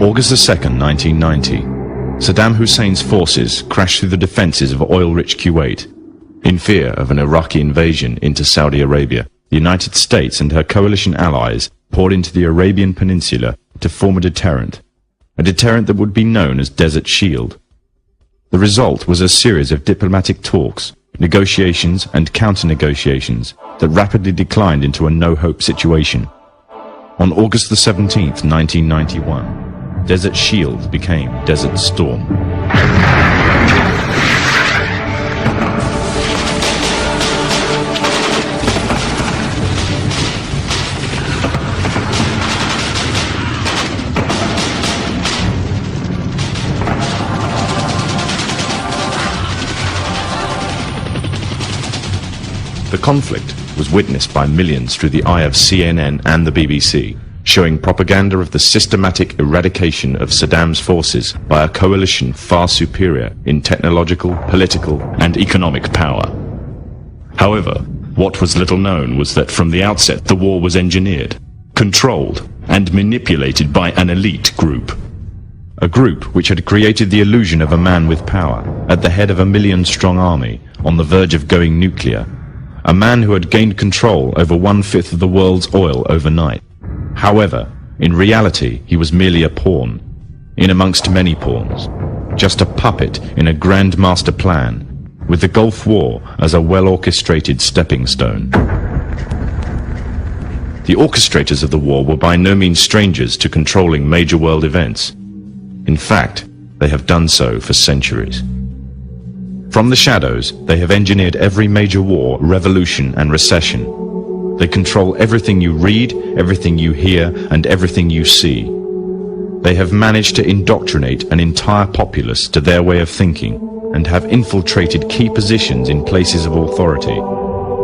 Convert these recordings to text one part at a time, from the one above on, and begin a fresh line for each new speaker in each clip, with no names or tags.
August 2nd, 1990. Saddam Hussein's forces crashed through the defenses of oil-rich Kuwait. In fear of an Iraqi invasion into Saudi Arabia, the United States and her coalition allies poured into the Arabian Peninsula to form a deterrent that would be known as Desert Shield. The result was a series of diplomatic talks, negotiations and counter-negotiations that rapidly declined into a no-hope situation. On August the 17th, 1991, Desert Shield became Desert Storm. The conflict was witnessed by millions through the eye of CNN and the BBC, showing propaganda of the systematic eradication of Saddam's forces by a coalition far superior in technological, political, and economic power. However, what was little known was that from the outset the war was engineered, controlled, and manipulated by an elite group. A group which had created the illusion of a man with power, at the head of a million-strong army, on the verge of going nuclear. A man who had gained control over 1/5 of the world's oil overnight. However, in reality, he was merely a pawn, in amongst many pawns, just a puppet in a grand master plan, with the Gulf War as a well-orchestrated stepping stone. The orchestrators of the war were by no means strangers to controlling major world events. In fact, they have done so for centuries. From the shadows, they have engineered every major war, revolution, and recession. They control everything you read, everything you hear, and everything you see. They have managed to indoctrinate an entire populace to their way of thinking, and have infiltrated key positions in places of authority.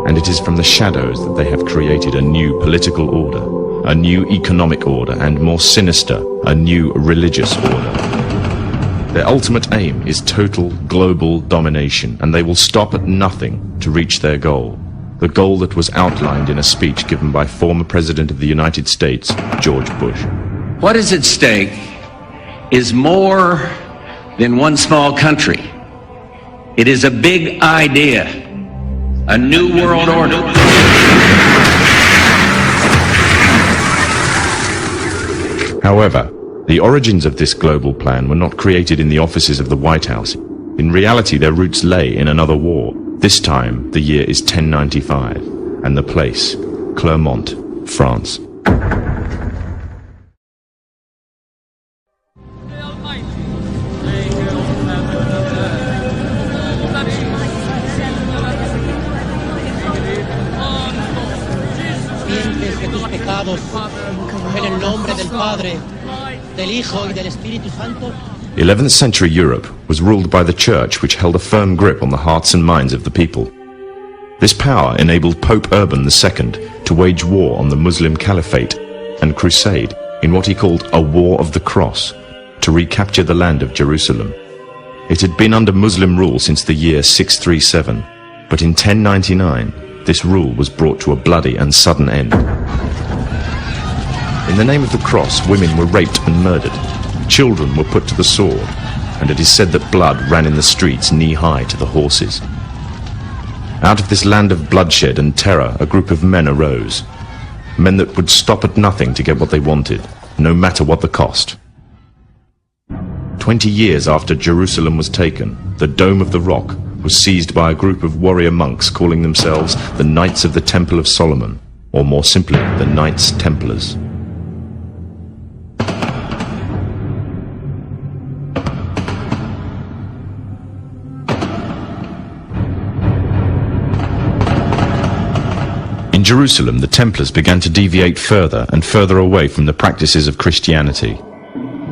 And it is from the shadows that they have created a new political order, a new economic order, and more sinister, a new religious order. Their ultimate aim is total global domination, and they will stop at nothing to reach their goal. The goal that was outlined in a speech given by former President of the United States, George Bush.
What is at stake is more than one small country. It is a big idea, a new world order.
However, the origins of this global plan were not created in the offices of the White House. In reality, their roots lay in another war. This time, the year is 1095, and the place, Clermont, France.
En el nombre del Padre, del Hijo y del Espíritu Santo.
11th century Europe was ruled by the Church, which held a firm grip on the hearts and minds of the people. This power enabled Pope Urban II to wage war on the Muslim Caliphate and crusade in what he called a War of the Cross to recapture the land of Jerusalem. It had been under Muslim rule since the year 637, but in 1099 this rule was brought to a bloody and sudden end. In the name of the cross, women were raped and murdered. Children were put to the sword, and it is said that blood ran in the streets knee-high to the horses. Out of this land of bloodshed and terror, a group of men arose. Men that would stop at nothing to get what they wanted, no matter what the cost. 20 years after Jerusalem was taken, the Dome of the Rock was seized by a group of warrior monks calling themselves the Knights of the Temple of Solomon, or more simply, the Knights Templars. In Jerusalem, the Templars began to deviate further and further away from the practices of Christianity.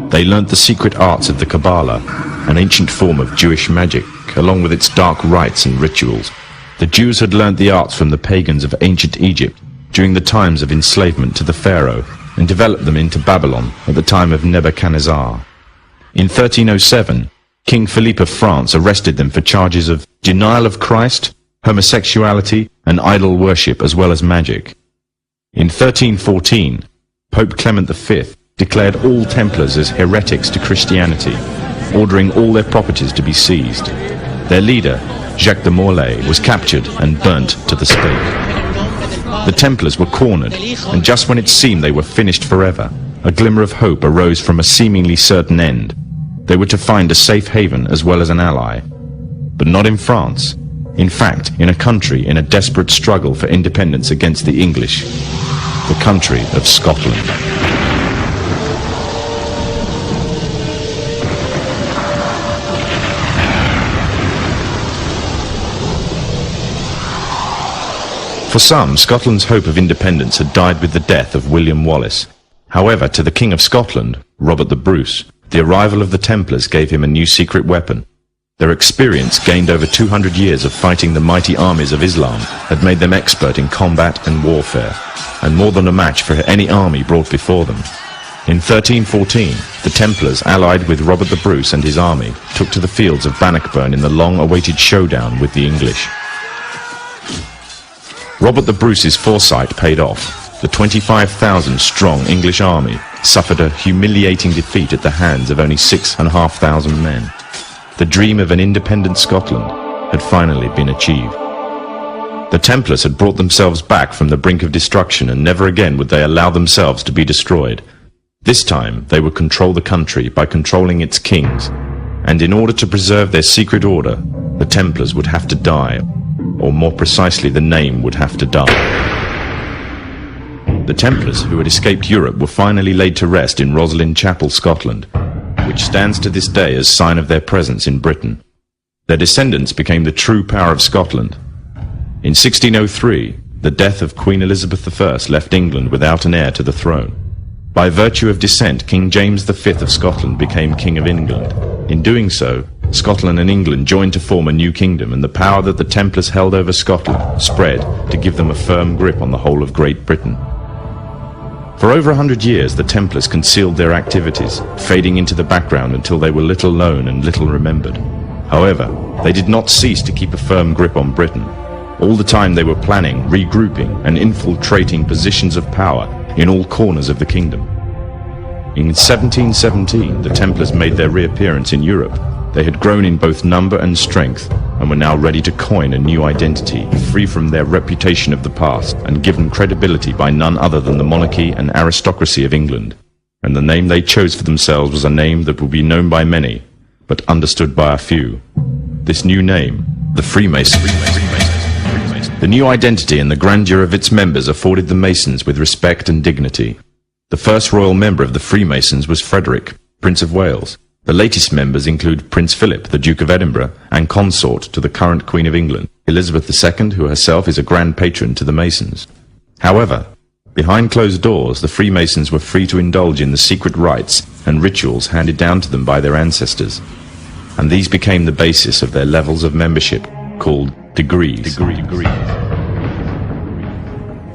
They learnt the secret arts of the Kabbalah, an ancient form of Jewish magic, along with its dark rites and rituals. The Jews had learnt the arts from the pagans of ancient Egypt during the times of enslavement to the Pharaoh, and developed them into Babylon at the time of Nebuchadnezzar. In 1307, King Philippe of France arrested them for charges of denial of Christ, homosexuality, and idol worship, as well as magic. In 1314, Pope Clement V declared all Templars as heretics to Christianity, ordering all their properties to be seized. Their leader, Jacques de Morlaix, was captured and burnt to the stake. The Templars were cornered, and just when it seemed they were finished forever, a glimmer of hope arose from a seemingly certain end. They were to find a safe haven as well as an ally. But not in France. In fact, in a country in a desperate struggle for independence against the English. The country of Scotland. For some, Scotland's hope of independence had died with the death of William Wallace. However, to the King of Scotland, Robert the Bruce, the arrival of the Templars gave him a new secret weapon. Their experience, gained over 200 years of fighting the mighty armies of Islam, had made them expert in combat and warfare, and more than a match for any army brought before them. In 1314, the Templars, allied with Robert the Bruce and his army, took to the fields of Bannockburn in the long-awaited showdown with the English. Robert the Bruce's foresight paid off. The 25,000-strong English army suffered a humiliating defeat at the hands of only 6,500 men. The dream of an independent Scotland had finally been achieved. The Templars had brought themselves back from the brink of destruction, and never again would they allow themselves to be destroyed. This time they would control the country by controlling its kings, and in order to preserve their secret order, the Templars would have to die. Or more precisely, the name would have to die. The Templars, who had escaped Europe, were finally laid to rest in Roslin Chapel, Scotland, which stands to this day as sign of their presence in Britain. Their descendants became the true power of Scotland. In 1603, the death of Queen Elizabeth I left England without an heir to the throne. By virtue of descent, King James V of Scotland became King of England. In doing so, Scotland and England joined to form a new kingdom, and the power that the Templars held over Scotland spread to give them a firm grip on the whole of Great Britain. For over 100 years, the Templars concealed their activities, fading into the background until they were little known and little remembered. However, they did not cease to keep a firm grip on Britain. All the time they were planning, regrouping, and infiltrating positions of power in all corners of the kingdom. In 1717, the Templars made their reappearance in Europe. They had grown in both number and strength, and were now ready to coin a new identity, free from their reputation of the past, and given credibility by none other than the monarchy and aristocracy of England. And the name they chose for themselves was a name that would be known by many, but understood by a few. This new name, the Freemasons. The new identity and the grandeur of its members afforded the Masons with respect and dignity. The first royal member of the Freemasons was Frederick, Prince of Wales. The latest members include Prince Philip, the Duke of Edinburgh, and consort to the current Queen of England, Elizabeth II, who herself is a grand patron to the Masons. However, behind closed doors, the Freemasons were free to indulge in the secret rites and rituals handed down to them by their ancestors, and these became the basis of their levels of membership, called degrees.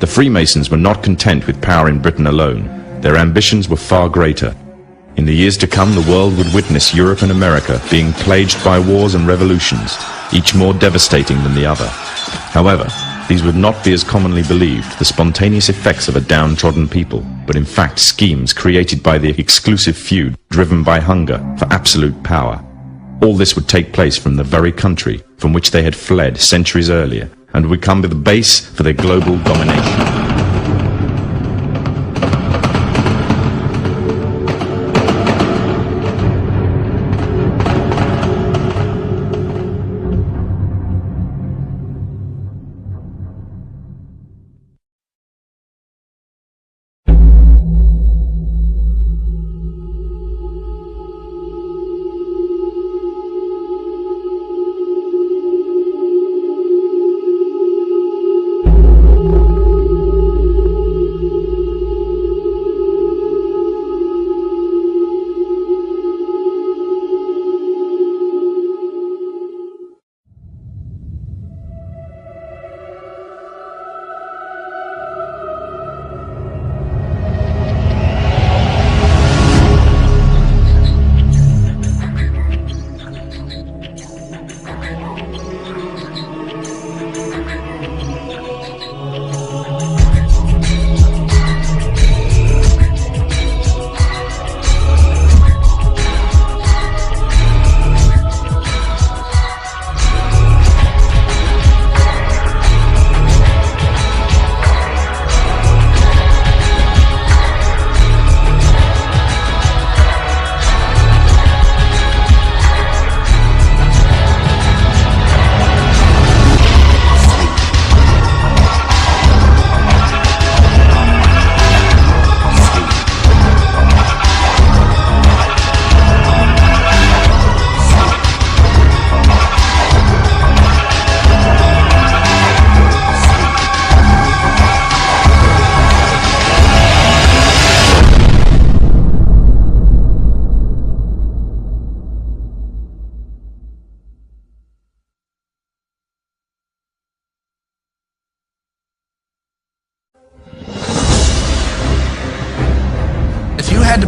The Freemasons were not content with power in Britain alone. Their ambitions were far greater. In the years to come, the world would witness Europe and America being plagued by wars and revolutions, each more devastating than the other. However, these would not be as commonly believed, the spontaneous effects of a downtrodden people, but in fact schemes created by the exclusive few, driven by hunger for absolute power. All this would take place from the very country from which they had fled centuries earlier, and would become the base for their global domination.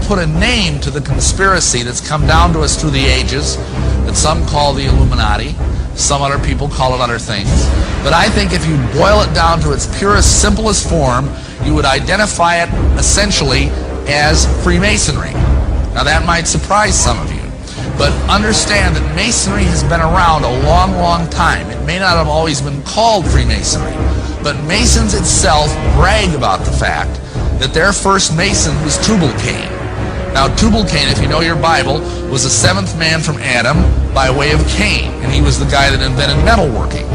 put a name to the conspiracy that's come down to us through the ages, that some call the Illuminati, some other people call it other things. But I think if you boil it down to its purest, simplest form, you would identify it essentially as Freemasonry. Now that might surprise some of you, but understand that Masonry has been around a long, long time. It may not have always been called Freemasonry, but Masons itself brag about the fact that their first Mason was Tubal-Cain. Now Tubal-Cain, if you know your Bible, was the seventh man from Adam by way of Cain, and he was the guy that invented metalworking.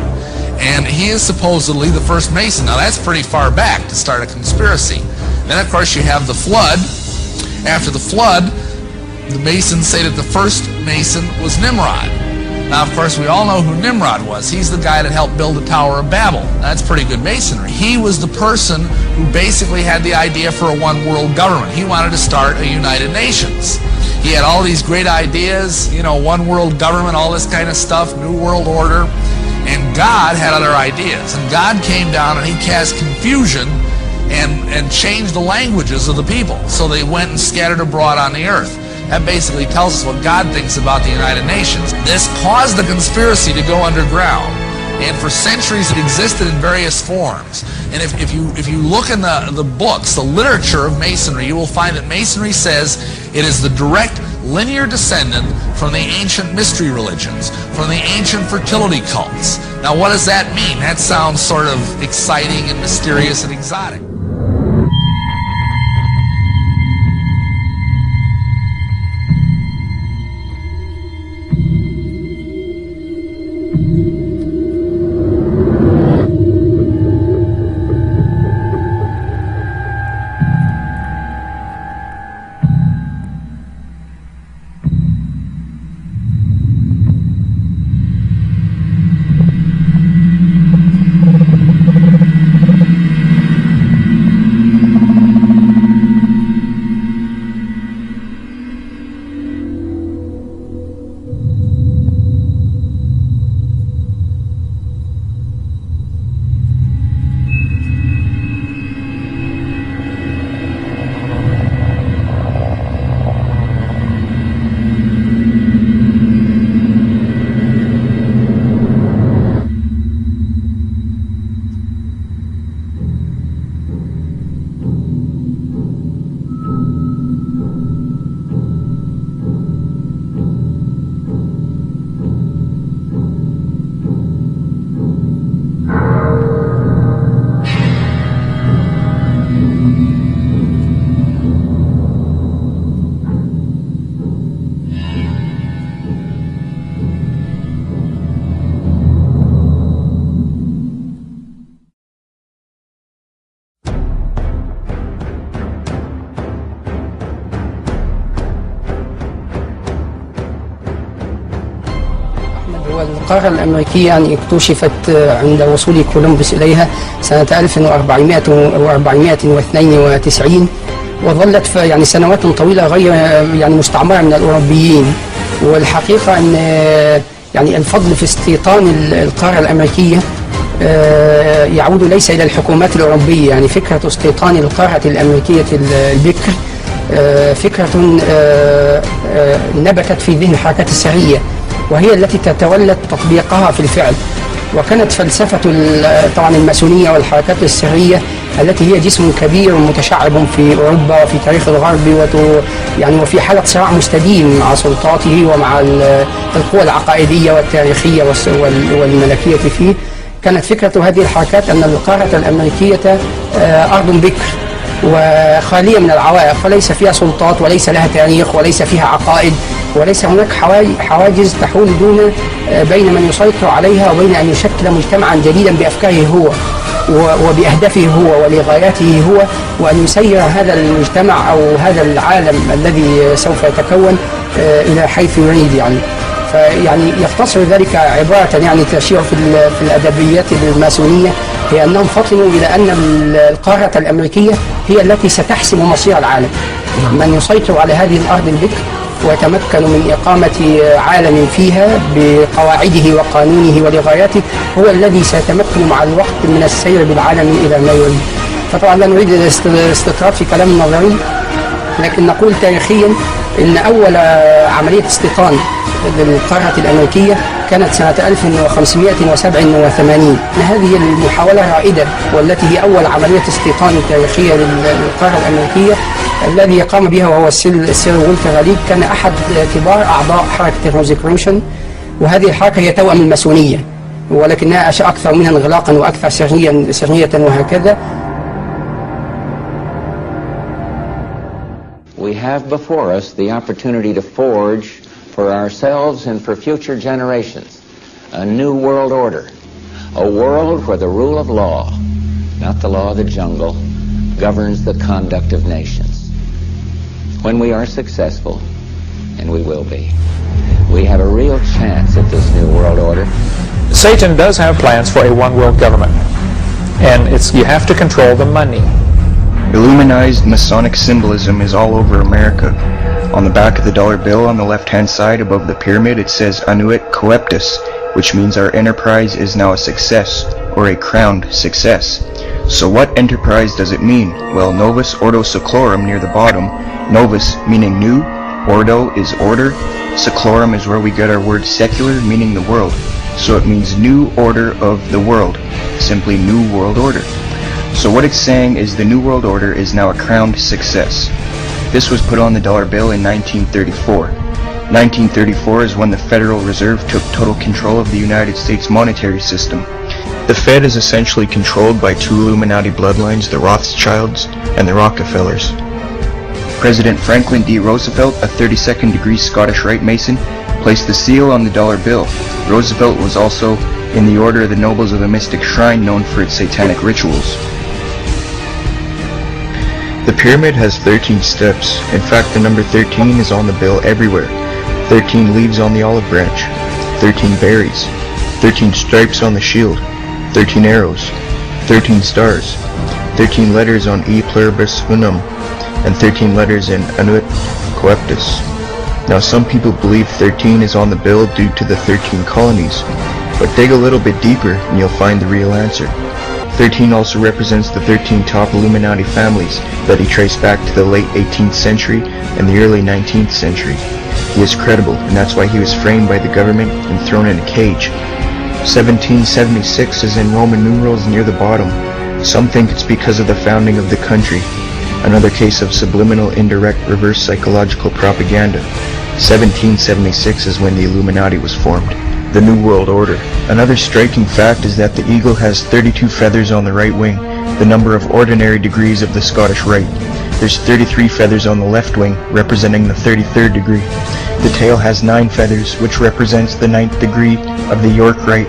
And he is supposedly the first Mason. Now that's pretty far back to start a conspiracy. Then of course you have the flood. After the flood, the Masons say that the first Mason was Nimrod. Now of course we all know who Nimrod was. He's the guy that helped build the Tower of Babel. That's pretty good Masonry. He was the person who basically had the idea for a one world government. He wanted to start a United Nations. He had all these great ideas, you know, one world government, all this kind of stuff, new world order. And God had other ideas. And God came down and he cast confusion and changed the languages of the people. So they went and scattered abroad on the earth. That basically tells us what God thinks about the United Nations. This caused the conspiracy to go underground. And for centuries it existed in various forms. And if you look in the books, the literature of Masonry, you will find that Masonry says it is the direct linear descendant from the ancient mystery religions, from the ancient fertility cults. Now what does that mean? That sounds sort of exciting and mysterious and exotic.
القارة الأمريكية يعني اكتشفت عند وصول كولومبوس إليها سنة 1492 وظلت يعني سنوات طويلة غير يعني مستعمرة من الأوروبيين. والحقيقة أن يعني الفضل في استيطان القارة الأمريكية يعود ليس إلى الحكومات الأوروبية. يعني فكرة استيطان القارة الأمريكية البكر فكرة نبتت في ذهن الحركات السرية، وهي التي تتولى تطبيقها في الفعل. وكانت فلسفة طبعا الماسونية والحركات السرية التي هي جسم كبير متشعب في أوروبا وفي تاريخ الغرب يعني وفي حالة صراع مستديم مع سلطاته ومع القوى العقائدية والتاريخية والملكية فيه. كانت فكرة هذه الحركات أن القارة الأمريكية أرض بكر وخالية من العوائق، وليس فيها سلطات وليس لها تاريخ وليس فيها عقائد وليس هناك حواجز تحول بين من يسيطر عليها وبين أن يشكل مجتمعا جديدا بأفكاره هو وبأهدافه هو ولغاياته هو، وأن يسير هذا المجتمع أو هذا العالم الذي سوف يتكون إلى حيث يريد. فيعني يختصر ذلك عبارة يعني تشير في الأدبيات الماسونية هي أنهم فطنوا إلى أن القارة الأمريكية هي التي ستحسم مصير العالم. من يسيطر على هذه الأرض البكر ويتمكن من إقامة عالم فيها بقواعده وقانونه ولغاياته هو الذي سيتمكن مع الوقت من السير بالعالم إلى ما يريد. فطبعا لا نريد الاستطراد في كلام نظري، لكن نقول تاريخيا ان اول عملية استيطان للقارة الامريكية كانت سنة 1587. هذه المحاولة رائدة، والتي هي اول عملية استيطان تاريخية للقارة الامريكية الذي قام بها وهو السير والتر ريد. كان احد كبار اعضاء حركة الروزيكريشن، وهذه الحركة هي توأم الماسونية، ولكنها أكثر منها انغلاقا وأكثر سرية وهكذا.
We have before us the opportunity to forge for ourselves and for future generations a new world order, a world where the rule of law, not the law of the jungle, governs the conduct of nations. When we are successful, and we will be, we have a real chance at this new world order.
Satan does have plans for a one-world government, and you have to control the money.
Illuminized Masonic symbolism is all over America. On the back of the dollar bill on the left-hand side above the pyramid it says Annuit Coeptus, which means our enterprise is now a success, or a crowned success. So what enterprise does it mean? Well, Novus Ordo Seclorum near the bottom, Novus meaning new, Ordo is order, Seclorum is where we get our word secular, meaning the world. So it means new order of the world, simply new world order. So what it's saying is the new world order is now a crowned success. This was put on the dollar bill in 1934. 1934 is when the Federal Reserve took total control of the United States monetary system. The Fed is essentially controlled by two Illuminati bloodlines, the Rothschilds and the Rockefellers. President Franklin D. Roosevelt, a 32nd degree Scottish Rite Mason, placed the seal on the dollar bill. Roosevelt was also in the Order of the Nobles of the Mystic Shrine, known for its satanic rituals. The pyramid has 13 steps. In fact, the number 13 is on the bill everywhere. 13 leaves on the olive branch, 13 berries, 13 stripes on the shield, 13 arrows, 13 stars, 13 letters on E pluribus unum, and 13 letters in Annuit Coeptus. Now some people believe 13 is on the bill due to the 13 colonies, but dig a little bit deeper and you'll find the real answer. 13 also represents the 13 top Illuminati families that he traced back to the late 18th century and the early 19th century. He is credible, and that's why he was framed by the government and thrown in a cage. 1776 is in Roman numerals near the bottom. Some think it's because of the founding of the country. Another case of subliminal, indirect, reverse psychological propaganda. 1776 is when the Illuminati was formed. The New World Order. Another striking fact is that the eagle has 32 feathers on the right wing, the number of ordinary degrees of the Scottish Rite. There's 33 feathers on the left wing, representing the 33rd degree. The tail has 9 feathers, which represents the 9th degree of the York Rite.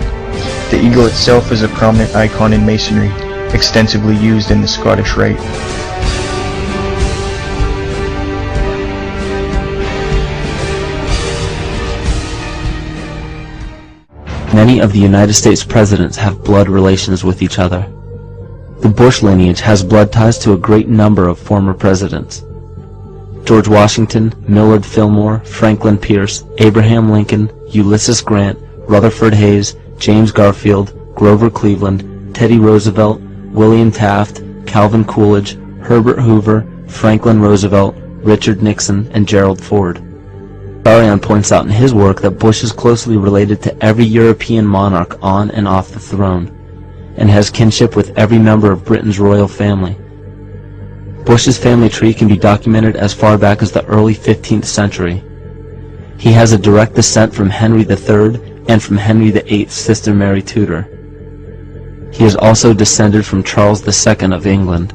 The eagle itself is a prominent icon in Masonry, extensively used in the Scottish Rite.
Many of the United States presidents have blood relations with each other. The Bush lineage has blood ties to a great number of former presidents. George Washington, Millard Fillmore, Franklin Pierce, Abraham Lincoln, Ulysses Grant, Rutherford Hayes, James Garfield, Grover Cleveland, Teddy Roosevelt, William Taft, Calvin Coolidge, Herbert Hoover, Franklin Roosevelt, Richard Nixon, and Gerald Ford. Barion points out in his work that Bush is closely related to every European monarch on and off the throne, and has kinship with every member of Britain's royal family. Bush's family tree can be documented as far back as the early 15th century. He has a direct descent from Henry III and from Henry VIII's sister Mary Tudor. He is also descended from Charles II of England.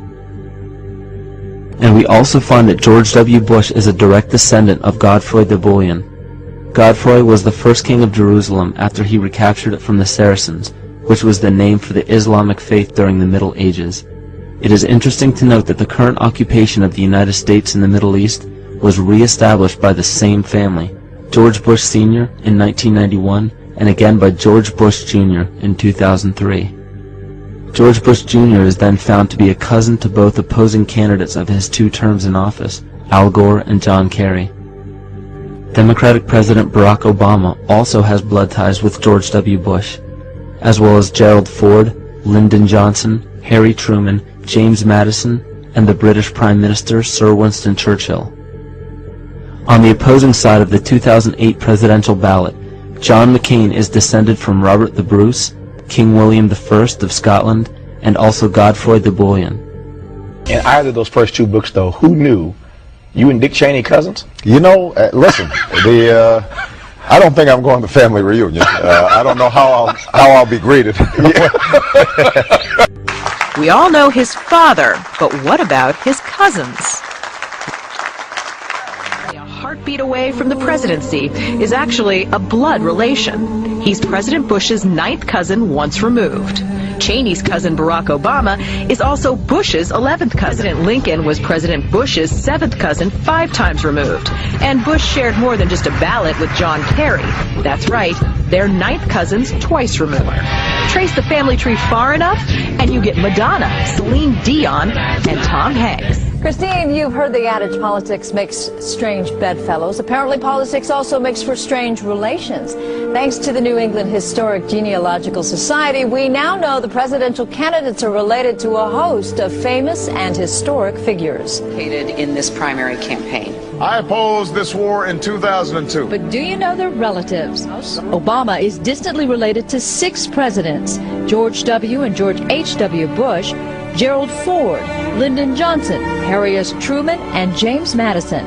And we also find that George W. Bush is a direct descendant of Godfrey de Bouillon. Godfrey was the first king of Jerusalem after he recaptured it from the Saracens, which was the name for the Islamic faith during the Middle Ages. It is interesting to note that the current occupation of the United States in the Middle East was re-established by the same family, George Bush Sr. in 1991, and again by George Bush Jr. in 2003. George Bush Jr. is then found to be a cousin to both opposing candidates of his 2 terms in office, Al Gore and John Kerry. Democratic President Barack Obama also has blood ties with George W. Bush, as well as Gerald Ford, Lyndon Johnson, Harry Truman, James Madison, and the British Prime Minister Sir Winston Churchill. On the opposing side of the 2008 presidential ballot, John McCain is descended from Robert the Bruce, King William I of Scotland, and also Godfrey the Bullion.
In either of those first two books, though, who knew you and Dick Cheney cousins?
You know, listen, I don't think I'm going to family reunion. I don't know how I'll be greeted.
We all know his father, but what about his cousins? A heartbeat away from the presidency is actually a blood relation. He's President Bush's 9th cousin once removed. Cheney's cousin Barack Obama is also Bush's 11th cousin. President Lincoln was President Bush's 7th cousin 5 times removed. And Bush shared more than just a ballot with John Kerry. That's right, they're 9th cousins twice removed. Trace the family tree far enough, and you get Madonna, Celine Dion, and Tom Hanks.
Christine, you've heard the adage politics makes strange bedfellows. Apparently politics also makes for strange relations. Thanks to the New England Historic Genealogical Society, we now know the presidential candidates are related to a host of famous and historic figures.
In this primary campaign.
I opposed this war in 2002.
But do you know their relatives? Obama is distantly related to 6 presidents: George W. and George H.W. Bush, Gerald Ford, Lyndon Johnson, Harry S. Truman, and James Madison.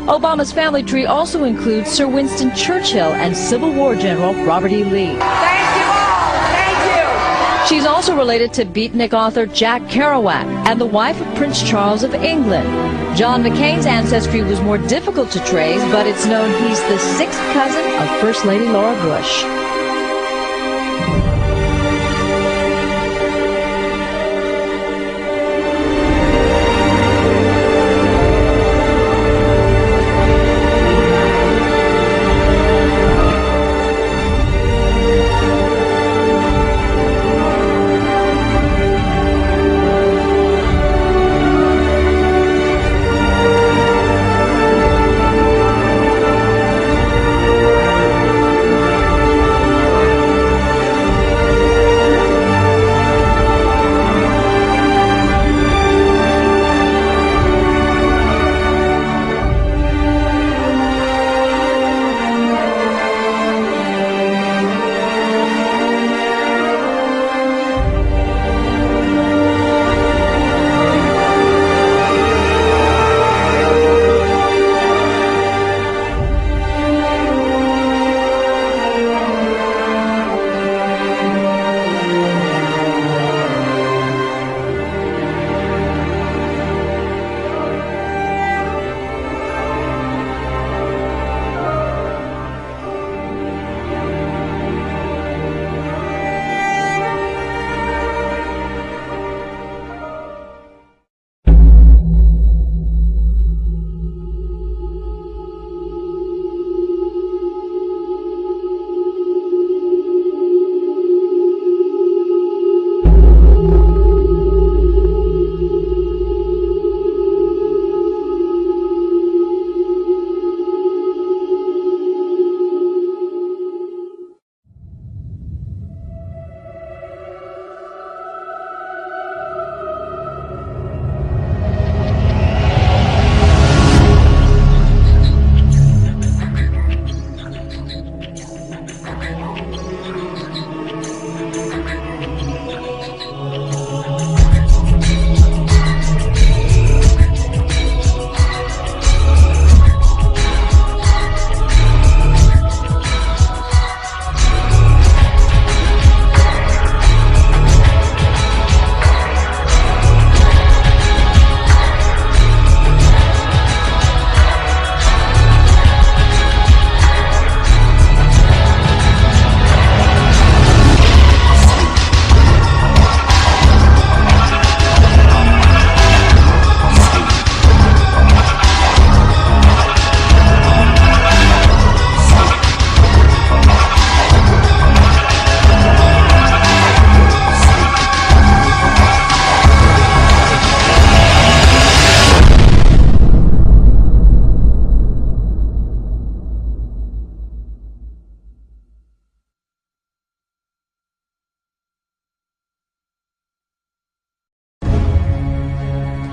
Obama's family tree also includes Sir Winston Churchill and Civil War General Robert E. Lee.
Thank you all. Thank you.
She's also related to beatnik author Jack Kerouac and the wife of Prince Charles of England. John McCain's ancestry was more difficult to trace, but it's known he's the 6th cousin of First Lady Laura Bush.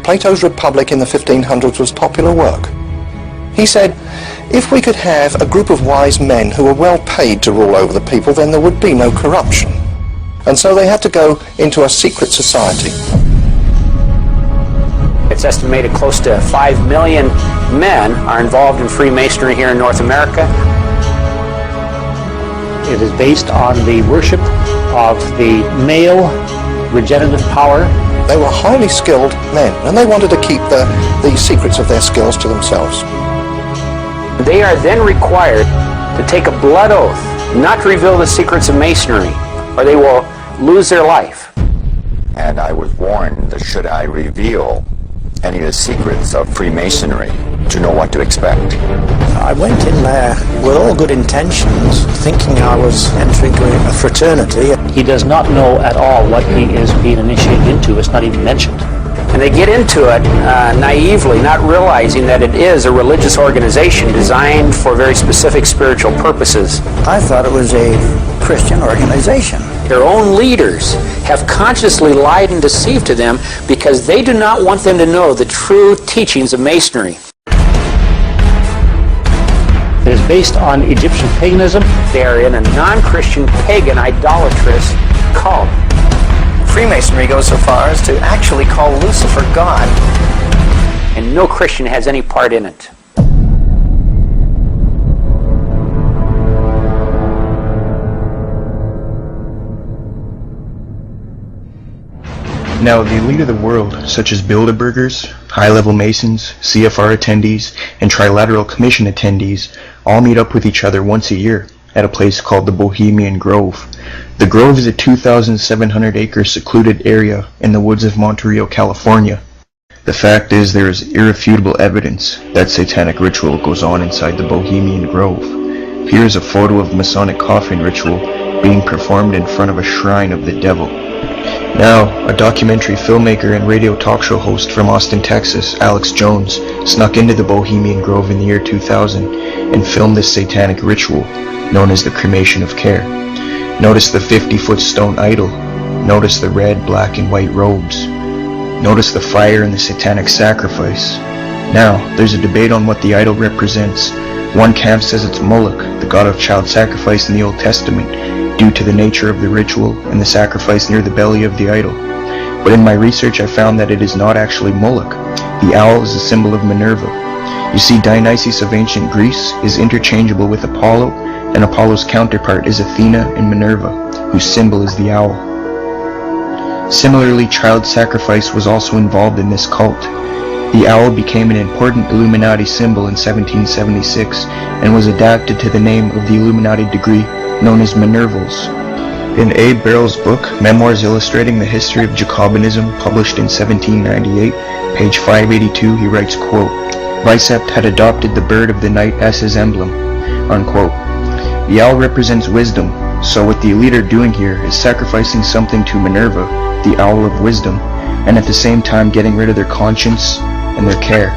Plato's Republic in the 1500s was popular work. He said, if we could have a group of wise men who were well paid to rule over the people, then there would be no corruption. And so they had to go into a secret society.
It's estimated close to 5 million men are involved in Freemasonry here in North America.
It is based on the worship of the male regenerative power.
They were highly skilled men, and they wanted to keep the secrets of their skills to themselves.
They are then required to take a blood oath not to reveal the secrets of Masonry, or they will lose their life.
And I was warned that should I reveal any of the secrets of Freemasonry, to know what to expect.
I went in there with all good intentions, thinking I was entering a fraternity.
He does not know at all what he is being initiated into. It's not even mentioned.
And they get into it naively, not realizing that it is a religious organization designed for very specific spiritual purposes.
I thought it was a Christian organization.
Their own leaders have consciously lied and deceived to them because they do not want them to know the true teachings of Masonry.
It is based on Egyptian paganism.
They are in a non-Christian, pagan, idolatrous cult.
Freemasonry goes so far as to actually call Lucifer God.
And no Christian has any part in it.
Now, the elite of the world, such as Bilderbergers, high-level Masons, CFR attendees, and Trilateral Commission attendees, all meet up with each other once a year at a place called the Bohemian Grove. The Grove is a 2,700-acre secluded area in the woods of Monterey, California. The fact is, there is irrefutable evidence that satanic ritual goes on inside the Bohemian Grove. Here is a photo of Masonic coffin ritual being performed in front of a shrine of the devil. Now, a documentary filmmaker and radio talk show host from Austin, Texas, Alex Jones, snuck into the Bohemian Grove in the year 2000 and filmed this satanic ritual, known as the cremation of care. Notice the 50-foot stone idol. Notice the red, black, and white robes. Notice the fire and the satanic sacrifice. Now, there's a debate on what the idol represents. One camp says it's Moloch, the god of child sacrifice in the Old Testament, due to the nature of the ritual and the sacrifice near the belly of the idol. But in my research I found that it is not actually Moloch. The owl is a symbol of Minerva. You see, Dionysus of ancient Greece is interchangeable with Apollo, and Apollo's counterpart is Athena and Minerva, whose symbol is the owl. Similarly, child sacrifice was also involved in this cult. The owl became an important Illuminati symbol in 1776 and was adapted to the name of the Illuminati degree known as Minervals. In A. Barrow's book, Memoirs Illustrating the History of Jacobinism, published in 1798, page 582, he writes, quote, Vicept had adopted the bird of the night as his emblem, unquote. The owl represents wisdom, so what the elite are doing here is sacrificing something to Minerva, the owl of wisdom, and at the same time getting rid of their conscience and their care.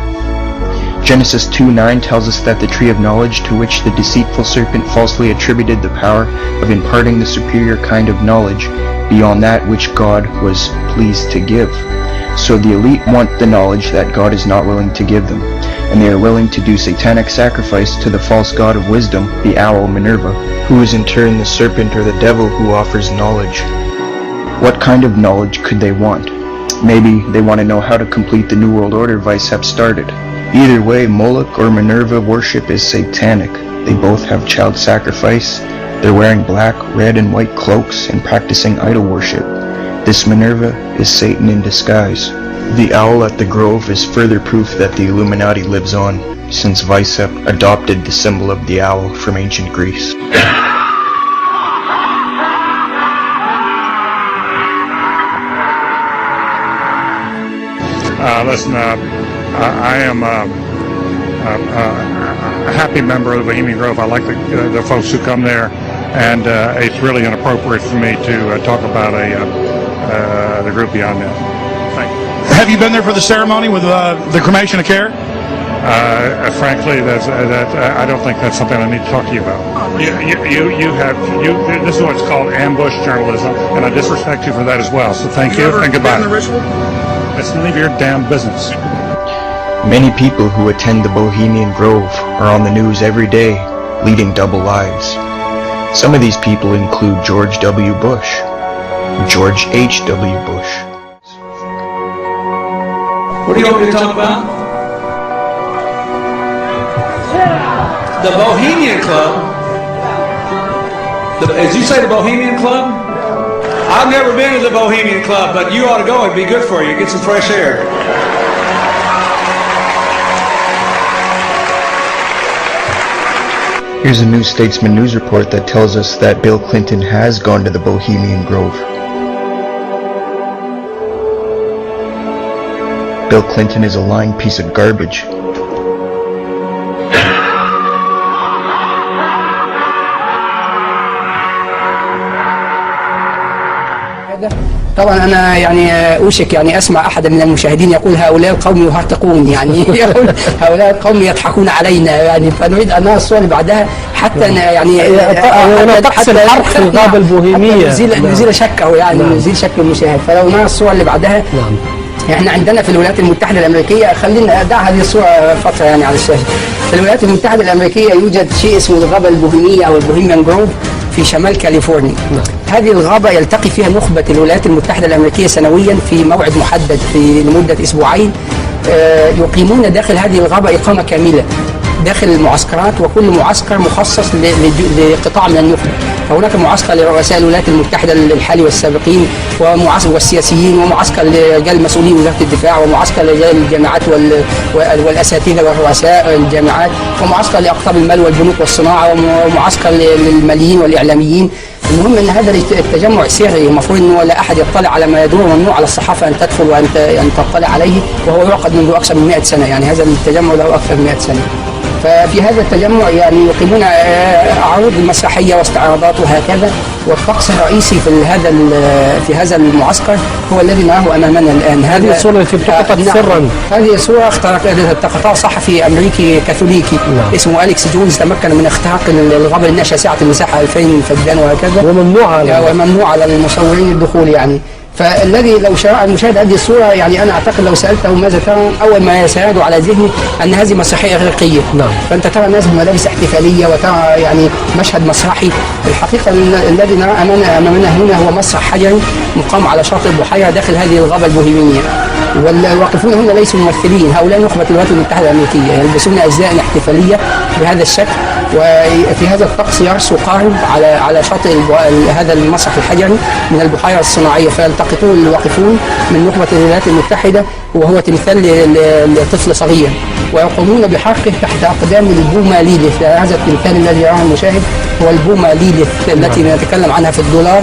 Genesis 2:9 tells us that the tree of knowledge, to which the deceitful serpent falsely attributed the power of imparting the superior kind of knowledge beyond that which God was pleased to give. So the elite want the knowledge that God is not willing to give them, and they are willing to do satanic sacrifice to the false god of wisdom, the owl Minerva, who is in turn the serpent or the devil who offers knowledge. What kind of knowledge could they want? Maybe they want to know how to complete the New World Order Vicept started. Either way, Moloch or Minerva worship is satanic. They both have child sacrifice. They're wearing black, red, and white cloaks and practicing idol worship. This Minerva is Satan in disguise. The owl at the Grove is further proof that the Illuminati lives on, since Vicept adopted the symbol of the owl from ancient Greece.
Listen, I am a happy member of the Bohemian Grove. I like the folks who come there, and it's really inappropriate for me to talk about the group beyond that. Thank you.
Have you been there for the ceremony with the cremation of care?
Frankly, I don't think that's something I need to talk to you about. This is what's called ambush journalism, and I disrespect you for that as well. So thank you and goodbye.
The ritual?
office and leave your damn business.
Many people who attend the Bohemian Grove are on the news every day, leading double lives. Some of these people include George W. Bush, George H.W. Bush.
What do you want me to talk about? The Bohemian Club. As you say, the Bohemian Club? I've never been to the Bohemian Club, but you ought to go. It'd be good for you. Get some fresh air.
Here's a New Statesman news report that tells us that Bill Clinton has gone to the Bohemian Grove. Bill Clinton is a lying piece of garbage.
طبعا انا يعني اوشك يعني اسمع احد من المشاهدين يقول هؤلاء القوم يهرطقون، يعني يقول هؤلاء القوم يضحكون علينا، يعني فنريد ان نرى الصور اللي بعدها حتى يعني
طقس الحرق في الغابة البوهيمية
نزيل شكه، يعني نزيل شك المشاهد. فلو نرى الصور اللي بعدها.
نعم.
احنا عندنا في الولايات المتحدة الأمريكية، خلينا ادع هذه الصورة فترة يعني على الشاشة. في الولايات المتحدة الأمريكية يوجد شيء اسمه الغابة البوهيمية أو البوهيميان جروف في شمال كاليفورنيا. هذه الغابة يلتقي فيها نخبة الولايات المتحدة الأمريكية سنويا في موعد محدد لمدة أسبوعين، يقيمون داخل هذه الغابة إقامة كاملة داخل المعسكرات، وكل معسكر مخصص لقطاع من النخبة. فهناك معسكر لرؤساء الولايات المتحدة الحالي والسابقين، ومعسكر والسياسيين، ومعسكر لرجال المسؤولين وزارة الدفاع، ومعسكر لرجال الجامعات والأساتذة ورؤساء الجامعات، ومعسكر لأقطاب المال والبنوك والصناعة، ومعسكر للماليين والإعلاميين. المهم ان هذا التجمع سري، المفروض انه لا احد يطلع على ما يدور، وممنوع على الصحافه ان تدخل وان يعني تطلع عليه، وهو يعقد منذ اكثر من 100 سنه، يعني هذا التجمع له اكثر من 100 سنه. ففي هذا التجمع يعني يقيمون عروض مسرحيه واستعراضات وهكذا، والطقس الرئيسي في هذا المعسكر هو الذي نراه امامنا الان.
هذه الصوره التي التقطت سرا.
هذه صوره التقطها صحفي امريكي كاثوليكي اسمه أليكس جونز، تمكن من اختراق الغابه لانها شاسعه المساحه 2000 فدان وهكذا، وممنوع على المصورين الدخول يعني. فالذي لو المشاهد هذه الصورة، يعني أنا أعتقد لو سألته ماذا ترى، أول ما يسيرد على ذهني أن هذه مسرحية إغريقية.
نعم.
فأنت ترى ناس بملابس احتفالية، وترى يعني مشهد مسرحي. الحقيقة الذي نرى أمامنا هنا هو مسرح حجري مقام على شاطئ البحيرة داخل هذه الغابة البوهيمية. والواقفون هنا ليسوا ممثلين، هؤلاء نخبة الولايات المتحدة الأمريكية، يلبسون أزياء احتفالية بهذا الشكل، وفي هذا الطقس يرسو قارب على شاطئ هذا المسرح الحجري من البحيرة الصناعية، فيلتقطون الواقفون من نخبة الولايات المتحدة، وهو تمثال لطفل صغير، ويقومون بحرقه تحت أقدام البومة ليليث. هذا التمثال الذي يراه المشاهد هو البومة ليليث التي نتكلم عنها في الدولار،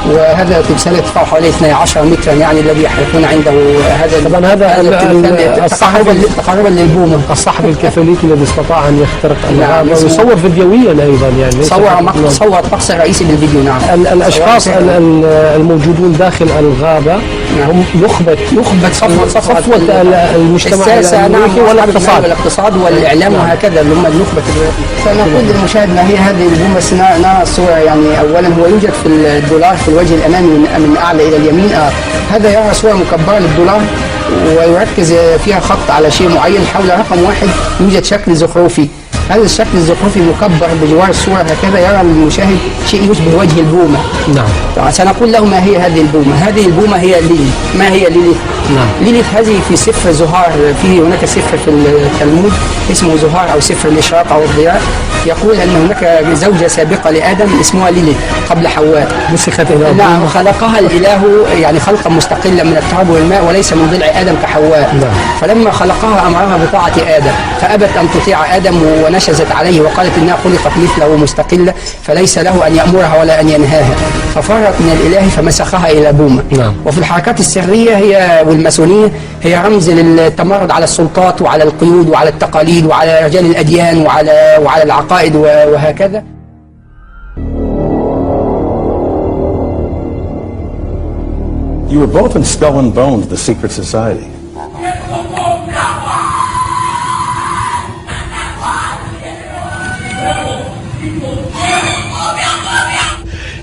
وهذا تمثال ارتفاعه حوالي 12 مترا، يعني الذي يحرقون عنده هذا.
طبعا هذا
تقربا للبومة.
الصحفي الكاثوليكي الذي استطاع ان يخترق الغابة ويصور فيديويا ايضا، يعني
صور الطقس الرئيسي بالفيديو. نعم.
الاشخاص الموجودون داخل الغابة هم نخبة صفوة المجتمع الامريكي
والاقتصاد والاعلام وهكذا، اللي هم النخبة. فنقول للمشاهد ما هي هذه البومة. نرى الصورة، يعني اولا هو يوجد في الدولار في الوجه الامامي من اعلى الى اليمين. هذا يرى صورة مكبرة للدولار، ويركز فيها خط على شيء معين. حول رقم 1 يوجد شكل زخرفي. هذا الشكل الزخرفي مكبر بجوار الصورة هكذا، يرى المشاهد شيء يشبه وجه البومة.
نعم.
سنقول له ما هي هذه البومة. هذه البومة هي ليليث. ما هي ليليث؟
نعم.
ليليث هذه في سفر زهار، هناك سفر في التلمود اسمه زهار أو سفر الإشراق أو الضياء، يقول أن هناك زوجة سابقة لآدم اسمها ليليث قبل حواء.
مسخت إلى
نعم. خلقها الإله يعني خلقا مستقلا من التراب والماء، وليس من ضلع آدم كحواء.
نعم.
فلما خلقها أمرها بطاعة آدم، فأبت أن تطيع آدم ونشزت عليه، وقالت إنها خلقت مثله مستقلة، فليس له أن يأمرها ولا أن ينهاها، ففرت من الإله فمسخها إلى بومة.
نعم.
وفي الحركات السرية هي والماسونية هي رمز للتمرد على السلطات وعلى القيود وعلى التقاليد وعلى رجال الأديان وعلى العقائد وهكذا.
You were both in Skull and Bones, the secret society.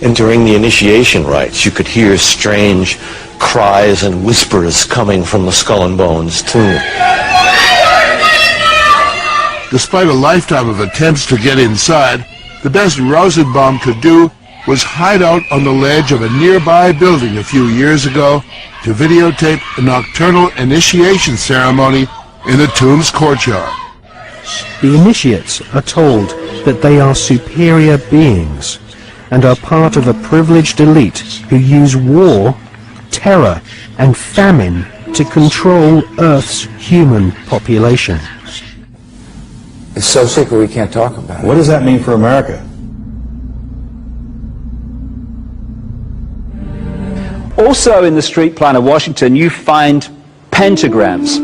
And during the initiation rites, you could hear strange cries and whispers coming from the Skull and Bones tomb.
Despite a lifetime of attempts to get inside, the best Rosenbaum could do was hide out on the ledge of a nearby building a few years ago to videotape a nocturnal initiation ceremony in the tomb's courtyard.
The initiates are told that they are superior beings and are part of a privileged elite who use war, terror and famine to control Earth's human population.
It's so secret we can't talk about it.
What does that mean for America?
Also in the street plan of Washington, you find pentagrams.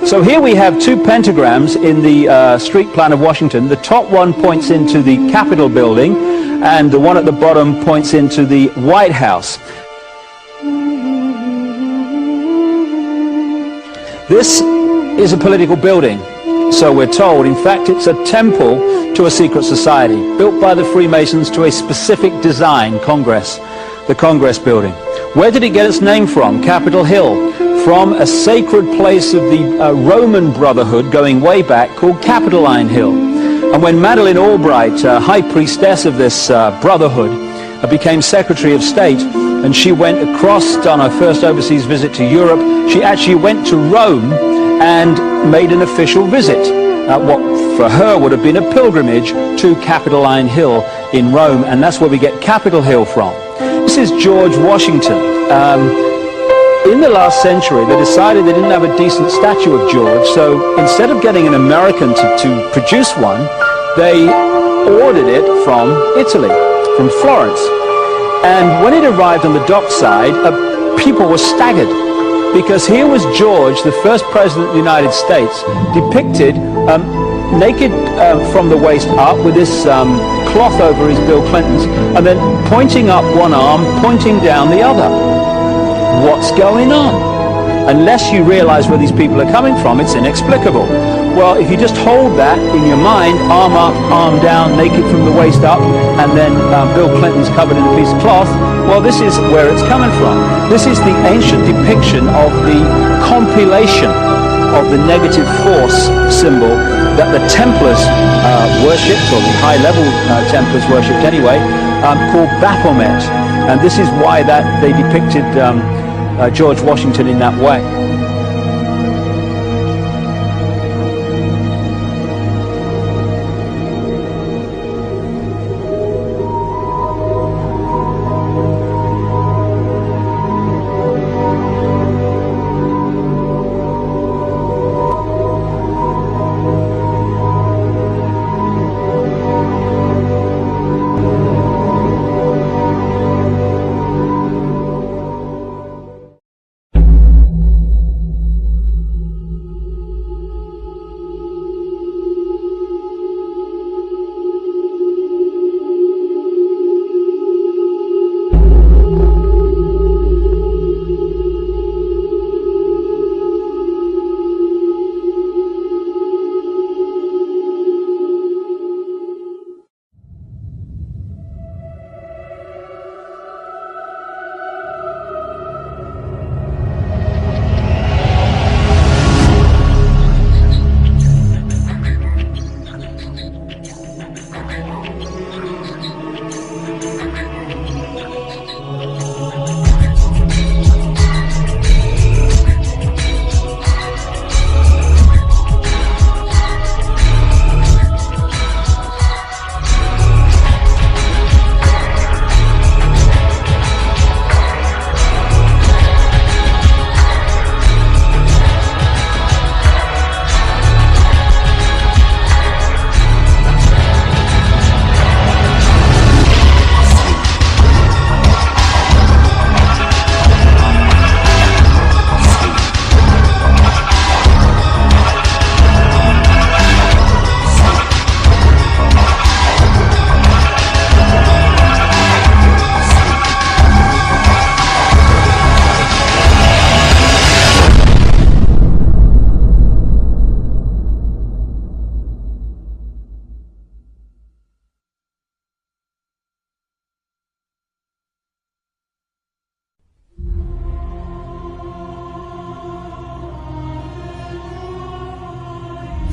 So here we have two pentagrams in the street plan of Washington. The top one points into the Capitol building, and the one at the bottom points into the White House. This is a political building, so we're told. In fact, it's a temple to a secret society, built by the Freemasons to a specific design, Congress, the Congress building. Where did it get its name from? Capitol Hill, from a sacred place of the Roman Brotherhood going way back called Capitoline Hill. And when Madeleine Albright, high priestess of this brotherhood, became Secretary of State, and she went across on her first overseas visit to Europe, she actually went to Rome and made an official visit, what for her would have been a pilgrimage to Capitoline Hill in Rome, and that's where we get Capitol Hill from. This is George Washington. In the last century, they decided they didn't have a decent statue of George, so instead of getting an American to produce one, they ordered it from Italy, from Florence. And when it arrived on the dockside, people were staggered, because here was George, the first president of the United States, depicted naked from the waist up with this cloth over his Bill Clinton's, and then pointing up one arm, pointing down the other. What's going on? Unless you realize where these people are coming from, it's inexplicable. Well, if you just hold that in your mind, arm up, arm down, naked from the waist up, and then Bill Clinton's covered in a piece of cloth, well, this is where it's coming from. This is the ancient depiction of the compilation of the negative force symbol that the Templars worshipped, or the high-level Templars worshipped anyway, called Baphomet. And this is why that they depicted George Washington in that way.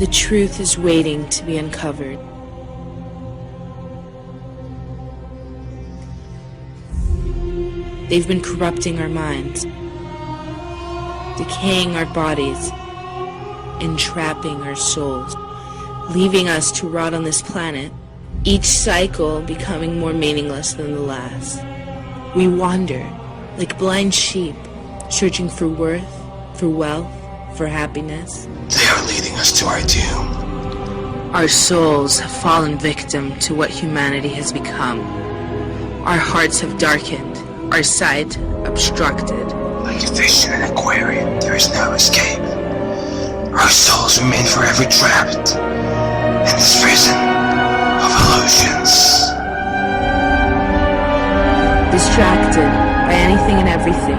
The truth is waiting to be uncovered. They've been corrupting our minds, decaying our bodies, entrapping our souls, leaving us to rot on this planet, each cycle becoming more meaningless than the last. We wander like blind sheep, searching for worth, for wealth, for happiness.
They are leading us to our doom.
Our souls have fallen victim to what humanity has become. Our hearts have darkened, our sight obstructed.
Like a fish in an aquarium, there is no escape. Our souls remain forever trapped in this prison of illusions.
Distracted by anything and everything,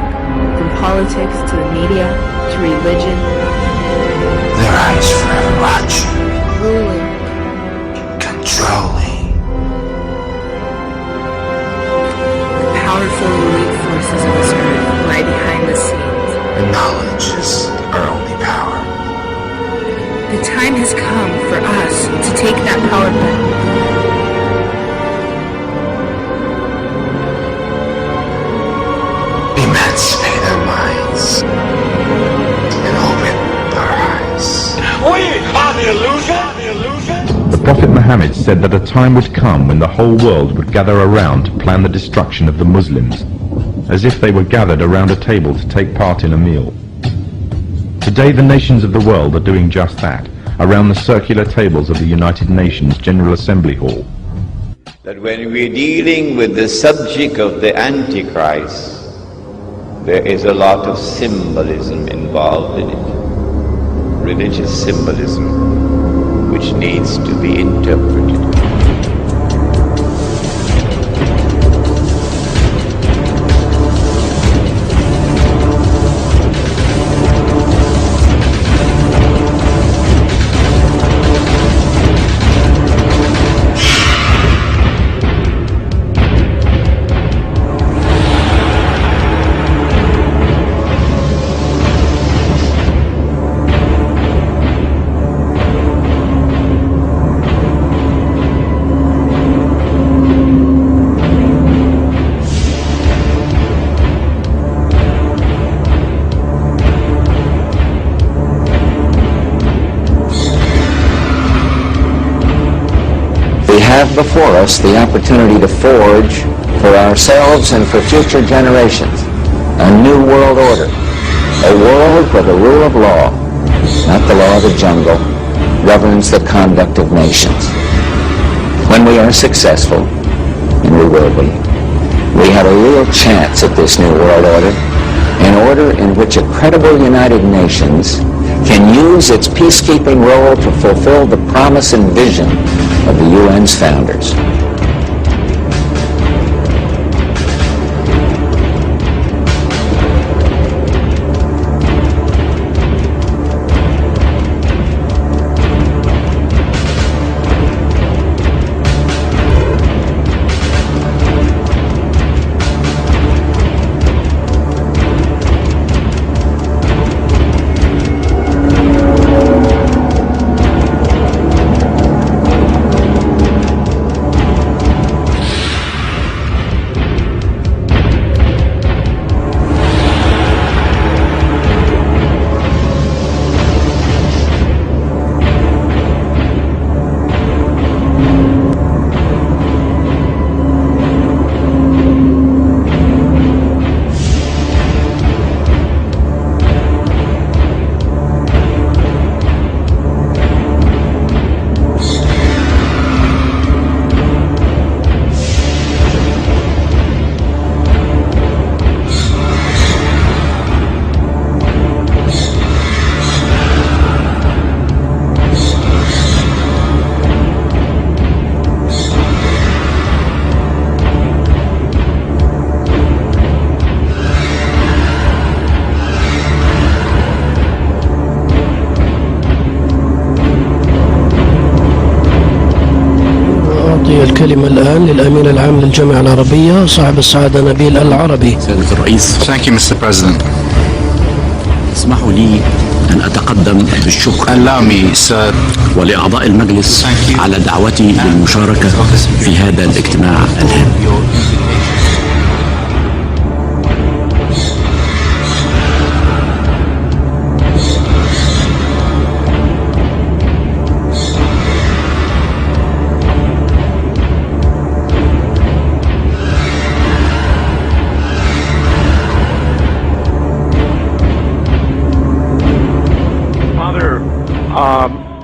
from politics to the media to religion.
Their eyes forever watching,
ruling,
controlling.
The powerful elite forces of this earth lie behind the scenes.
And knowledge is our only power.
The time has come for us to take that power back.
Emancipate our minds and open our eyes.
We are the illusion.
The Prophet Muhammad said that a time would come when the whole world would gather around to plan the destruction of the Muslims, as if they were gathered around a table to take part in a meal. Today the nations of the world are doing just that, around the circular tables of the United Nations General Assembly Hall.
That when we're dealing with the subject of the Antichrist, there is a lot of symbolism involved in it. Religious symbolism, which needs to be interpreted.
We have before us the opportunity to forge for ourselves and for future generations a new world order, a world where the rule of law, not the law of the jungle, governs the conduct of nations. When we are successful, and we will be, we have a real chance at this new world order, an order in which a credible United Nations can use its peacekeeping role to fulfill the promise and vision of the UN's founders.
الكلمة الآن للأمين العام للجامعة العربية صاحب السعادة نبيل العربي.
سيادة الرئيس. Thank you, Mr. President.
اسمحوا لي أن أتقدم بالشكر ولأعضاء المجلس على دعوتي للمشاركة في هذا الاجتماع الهام.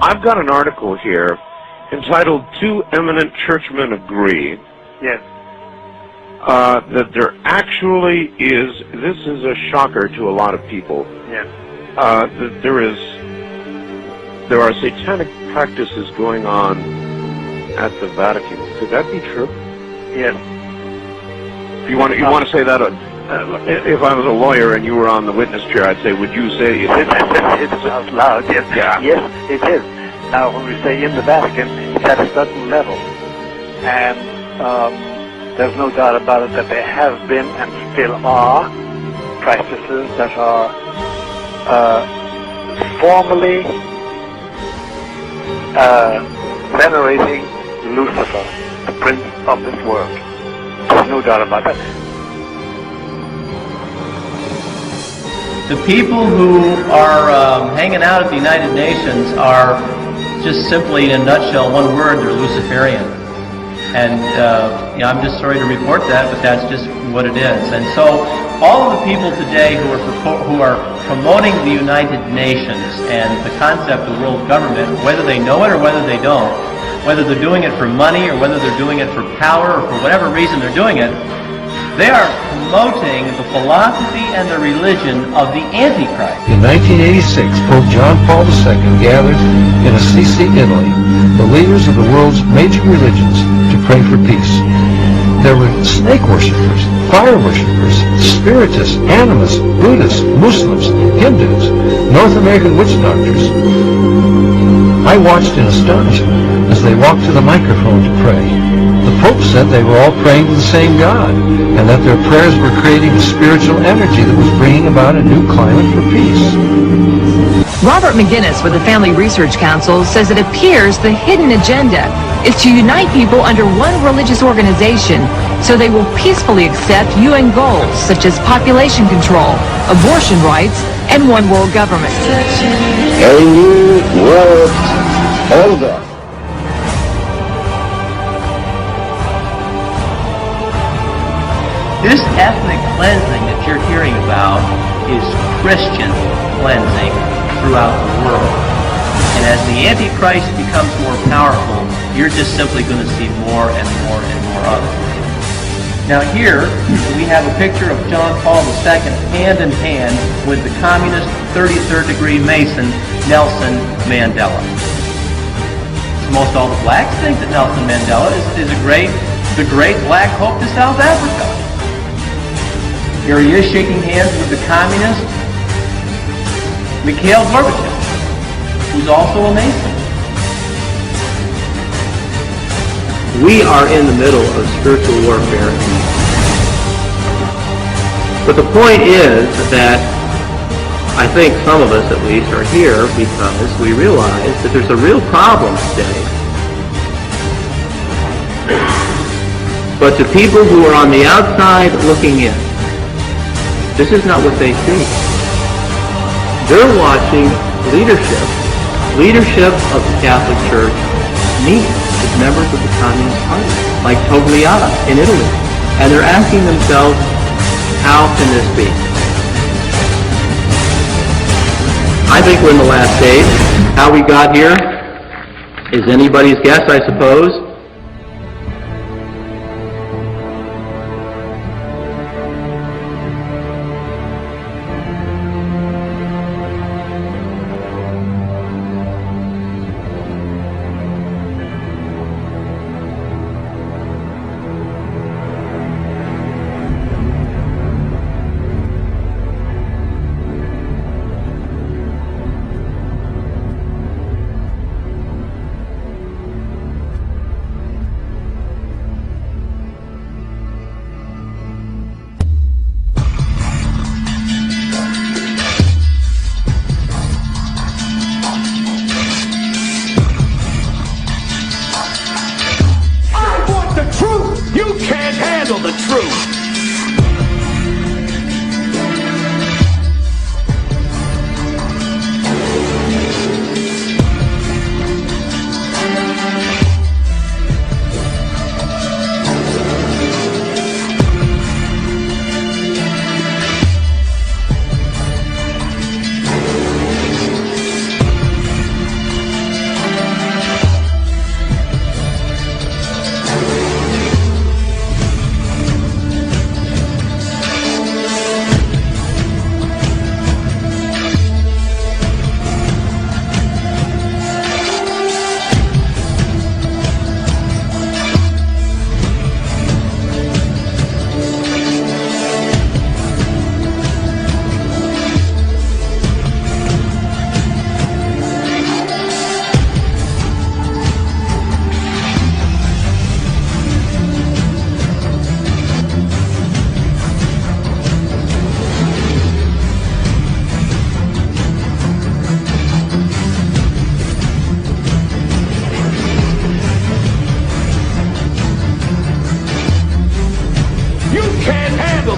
I've got an article here entitled "Two Eminent Churchmen Agree."
Yes.
That there actually is, this is a shocker to a lot of people.
Yes.
That there are satanic practices going on at the Vatican. Could that be true?
Yes.
You want to say that? If I was a lawyer and you were on the witness chair, I'd say, would you say it?
It's out loud. Yes.
Yeah.
Yes, it is. Now, when we say in the Vatican, it's at a certain level, and there's no doubt about it that there have been and still are practices that are formally venerating Lucifer, the prince of this world. There's no doubt about that.
The people who are hanging out at the United Nations are just simply, in a nutshell, one word, they're Luciferian. And I'm just sorry to report that, but that's just what it is. And so all of the people today who are promoting the United Nations and the concept of world government, whether they know it or whether they don't, whether they're doing it for money or whether they're doing it for power or for whatever reason they're doing it, they are promoting the philosophy and the religion of the Antichrist.
In 1986, Pope John Paul II gathered in Assisi, Italy, the leaders of the world's major religions to pray for peace. There were snake worshippers, fire worshippers, spiritists, animists, Buddhists, Muslims, Hindus, North American witch doctors. I watched in astonishment as they walked to the microphone to pray. The Pope said they were all praying to the same God, and that their prayers were creating a spiritual energy that was bringing about a new climate for peace.
Robert McGinnis with the Family Research Council says it appears the hidden agenda is to unite people under one religious organization so they will peacefully accept UN goals such as population control, abortion rights, and one world government.
A new world order.
This ethnic cleansing that you're hearing about is Christian cleansing throughout the world. And as the Antichrist becomes more powerful, you're just simply going to see more and more and more of it. Now here, we have a picture of John Paul II hand in hand with the communist 33rd degree Mason, Nelson Mandela. Most all the blacks think that Nelson Mandela is the great black hope to South Africa. Here he is shaking hands with the communist Mikhail Gorbachev, who's also a Mason. We are in the middle of spiritual warfare. But the point is that I think some of us at least are here because we realize that there's a real problem today. But to people who are on the outside looking in, this is not what they see. They're watching leadership of the Catholic Church meet with members of the Communist Party, like Togliatti in Italy. And they're asking themselves, how can this be? I think we're in the last days. How we got here is anybody's guess, I suppose.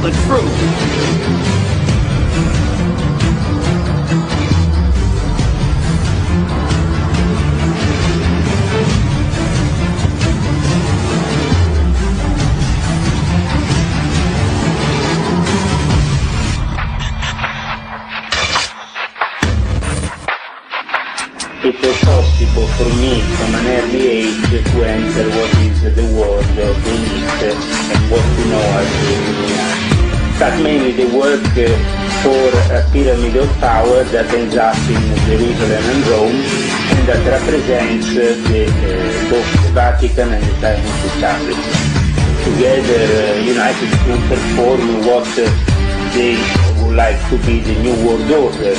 tell the truth.
It was possible for me from an early age to enter what is the world beneath and what we know as the Illuminati. That's mainly the work for a pyramidal power that ends up in Jerusalem and Rome and that represents both the Vatican and the Chinese establishment. Together united to perform what they would like to be the New World Order.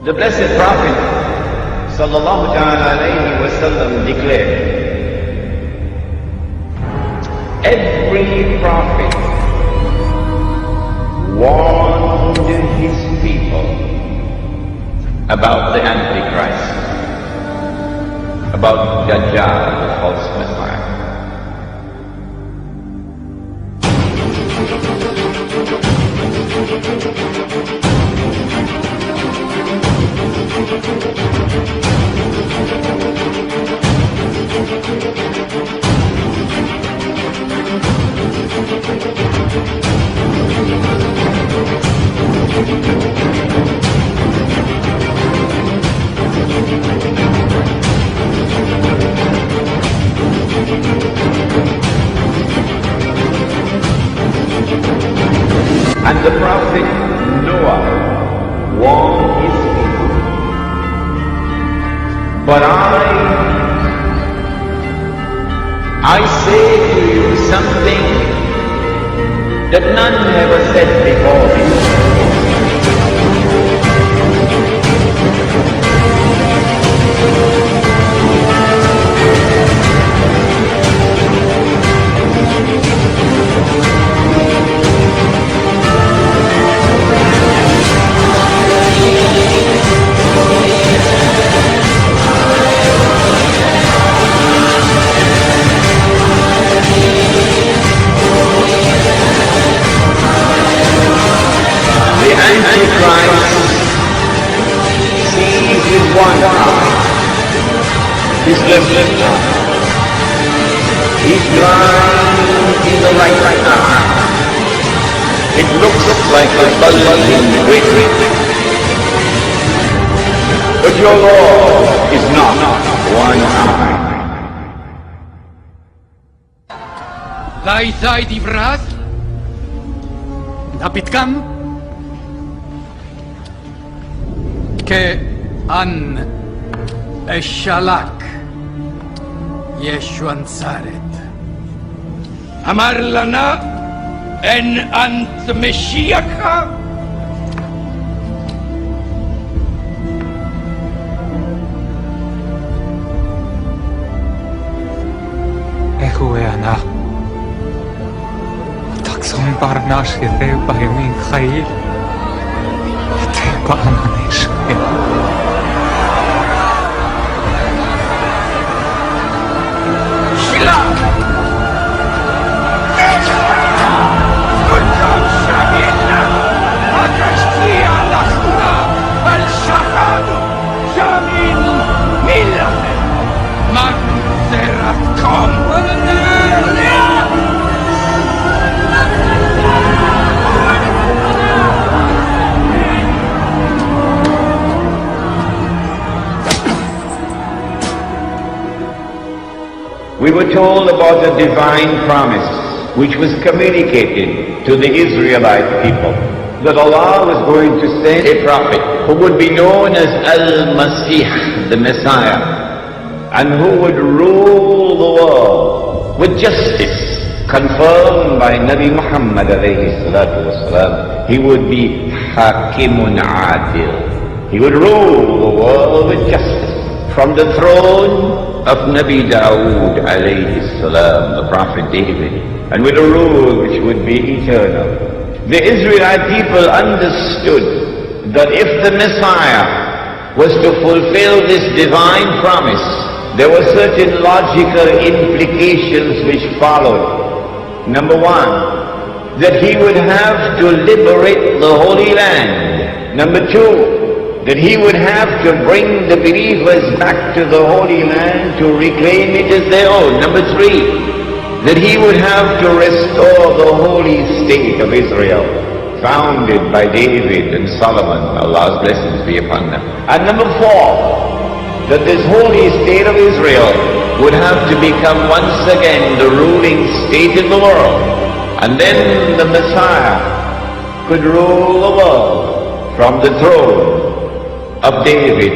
The Blessed Prophet sallallahu alayhi wa sallam declared, every prophet warned his people about the Antichrist, about Dajjal, the false Messiah. And the prophet Noah warned his people. But I say to you something that none ever said before me. His left eye. He's blind in the right eye. It looks like a buzzing great. But your Lord is not one eye.
Laithai di vrat? Dapat kam? Ke an eshalak Yeshua Nazaret. Amar lana en ant Meshiach.
Ehuena. Takson barnash yete bahimin khayil. Yete ba'ananesh.
Shila! Good God, Shamina! Akashtia lachna! Al-Shahadu! Shamin Milah! Man Zeratkom!
We were told about a divine promise which was communicated to the Israelite people, that Allah was going to send a prophet who would be known as Al-Masih, the Messiah, and who would rule the world with justice, confirmed by Nabi Muhammad alayhi salatu wasalam. He would be Hakimun Adil. He would rule the world with justice from the throne of Nabi Dawood alayhi salam, the Prophet David, and with a rule which would be eternal. The Israelite people understood that if the Messiah was to fulfill this divine promise, there were certain logical implications which followed. Number one, that he would have to liberate the Holy Land. Number two, that he would have to bring the believers back to the Holy Land to reclaim it as their own. Number three, that he would have to restore the holy state of Israel, founded by David and Solomon, Allah's blessings be upon them. And number four, that this holy state of Israel would have to become once again the ruling state in the world. And then the Messiah could rule the world from the throne of David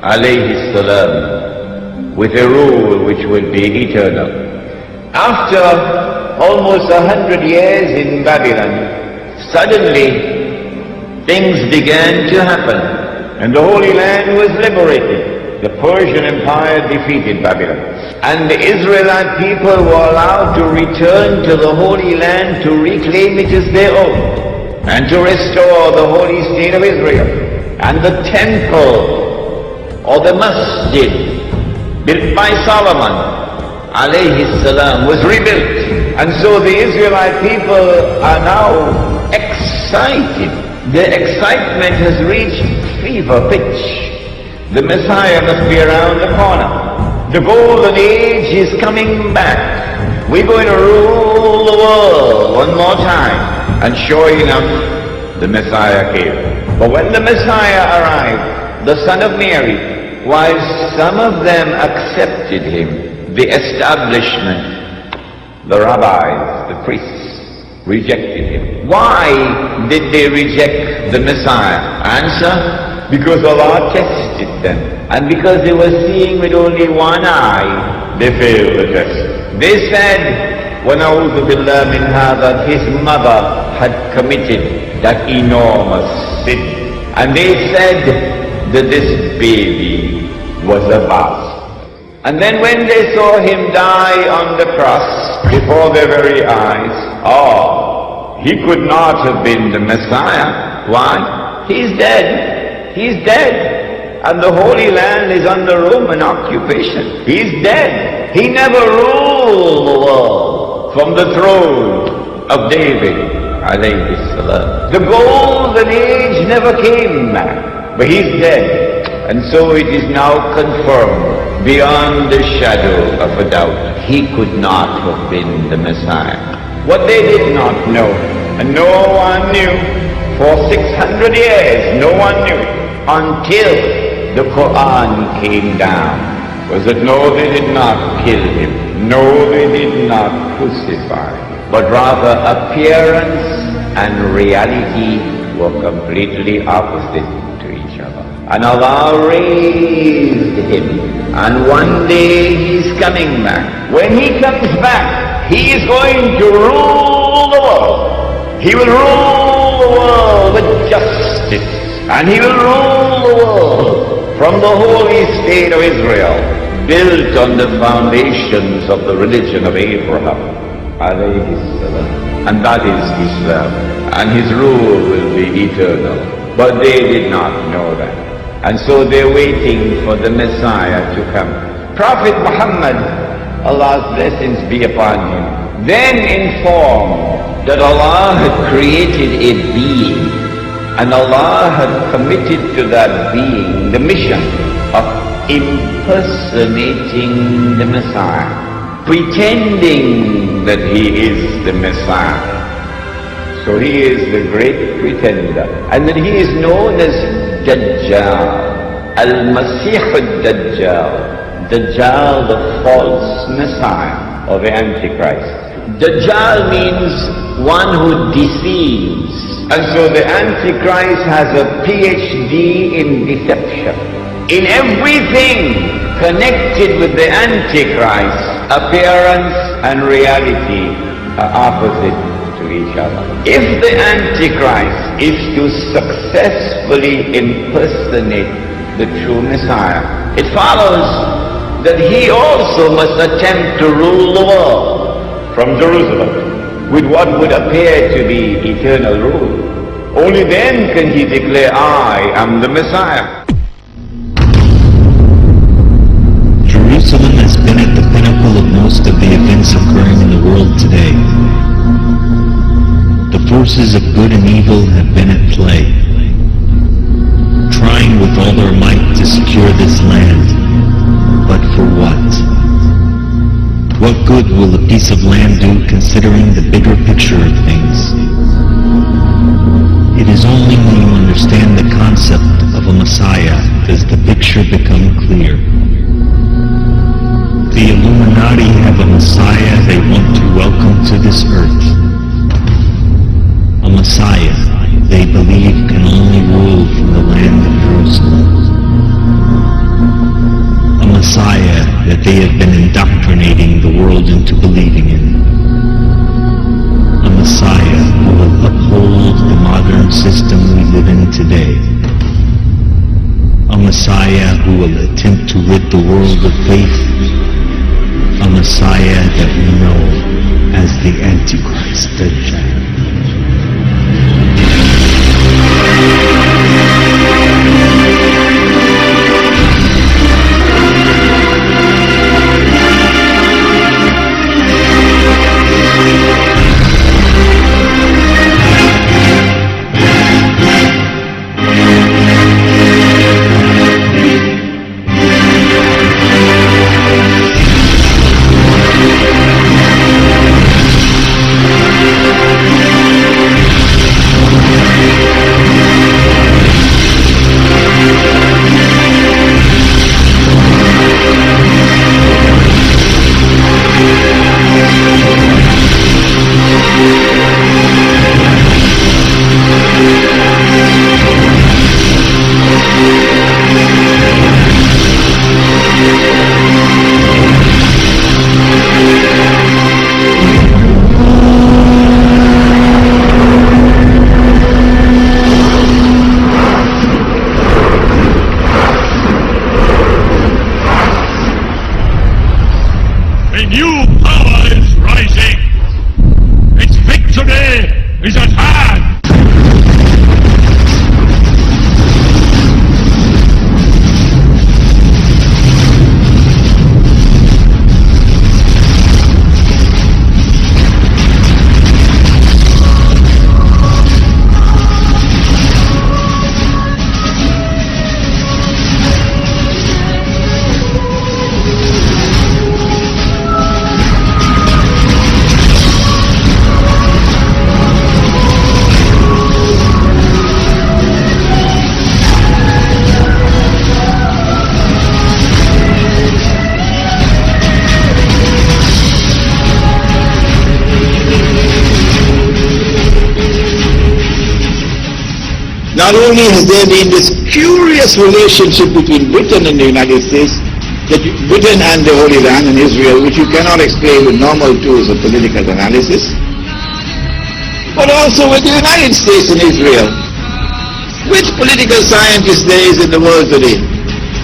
alayhi salam, with a rule which would be eternal. After almost 100 years in Babylon, suddenly things began to happen and the Holy Land was liberated. The Persian Empire defeated Babylon, and the Israelite people were allowed to return to the Holy Land to reclaim it as their own and to restore the holy state of Israel. And the temple, or the masjid, built by Solomon, alayhi salam, was rebuilt. And so the Israelite people are now excited. Their excitement has reached fever pitch. The Messiah must be around the corner. The golden age is coming back. We're going to rule the world one more time. And sure enough, the Messiah came. But when the Messiah arrived, the son of Mary, while some of them accepted him, the establishment, the rabbis, the priests, rejected him. Why did they reject the Messiah? Answer, because Allah tested them. And because they were seeing with only one eye, they failed the test. They said, وَنَعُوذُ بِاللَّهِ مِنْ هَذَا, his mother had committed that enormous sin. And they said that this baby was a bastard. And then when they saw him die on the cross before their very eyes, he could not have been the Messiah. Why? He's dead. He's dead. And the Holy Land is under Roman occupation. He's dead. He never ruled the world from the throne of David alayhi salam. The golden age never came back, but he's dead. And so it is now confirmed beyond the shadow of a doubt. He could not have been the Messiah. What they did not know, and no one knew, for 600 years no one knew it, until the Quran came down, was that no, they did not kill him, no, they did not crucify him, but rather appearance and reality were completely opposite to each other. And Allah raised him, and one day he's coming back. When he comes back, he is going to rule the world. He will rule the world with justice, and he will rule the world from the holy state of Israel, built on the foundations of the religion of Abraham, alayhi salam. And that is Islam, and his rule will be eternal. But they did not know that. And so they're waiting for the Messiah to come. Prophet Muhammad, Allah's blessings be upon him, then informed that Allah had created a being, and Allah had committed to that being the mission of impersonating the Messiah, pretending that he is the Messiah. So he is the great pretender, and that he is known as Dajjal, Al-Masih al-Dajjal, Dajjal, the false Messiah or the Antichrist. Dajjal means one who deceives, and so the Antichrist has a PhD in deception. In everything connected with the Antichrist, appearance and reality are opposite to each other. If the Antichrist is to successfully impersonate the true Messiah, it follows that he also must attempt to rule the world from Jerusalem with what would appear to be eternal rule. Only then can he declare, I am the Messiah.
Jerusalem has been at the pinnacle of most of the events occurring in the world today. The forces of good and evil have been at play, trying with all their might to secure this land. But for what? What good will a piece of land do considering the bigger picture of things? It is only when you understand the concept of a Messiah does the picture become clear. The Illuminati have a Messiah they want to welcome to this earth. A Messiah they believe can only rule from the land of Jerusalem. A Messiah that they have been indoctrinating the world into believing in. A Messiah who will uphold the modern system we live in today. A Messiah who will attempt to rid the world of faith. A Messiah that we know as the Antichrist Dajjal.
not only has there been this curious relationship between Britain and the United States, that Britain and the Holy Land and Israel, which you cannot explain with normal tools of political analysis, but also with the United States and Israel. Which political scientist there is in the world today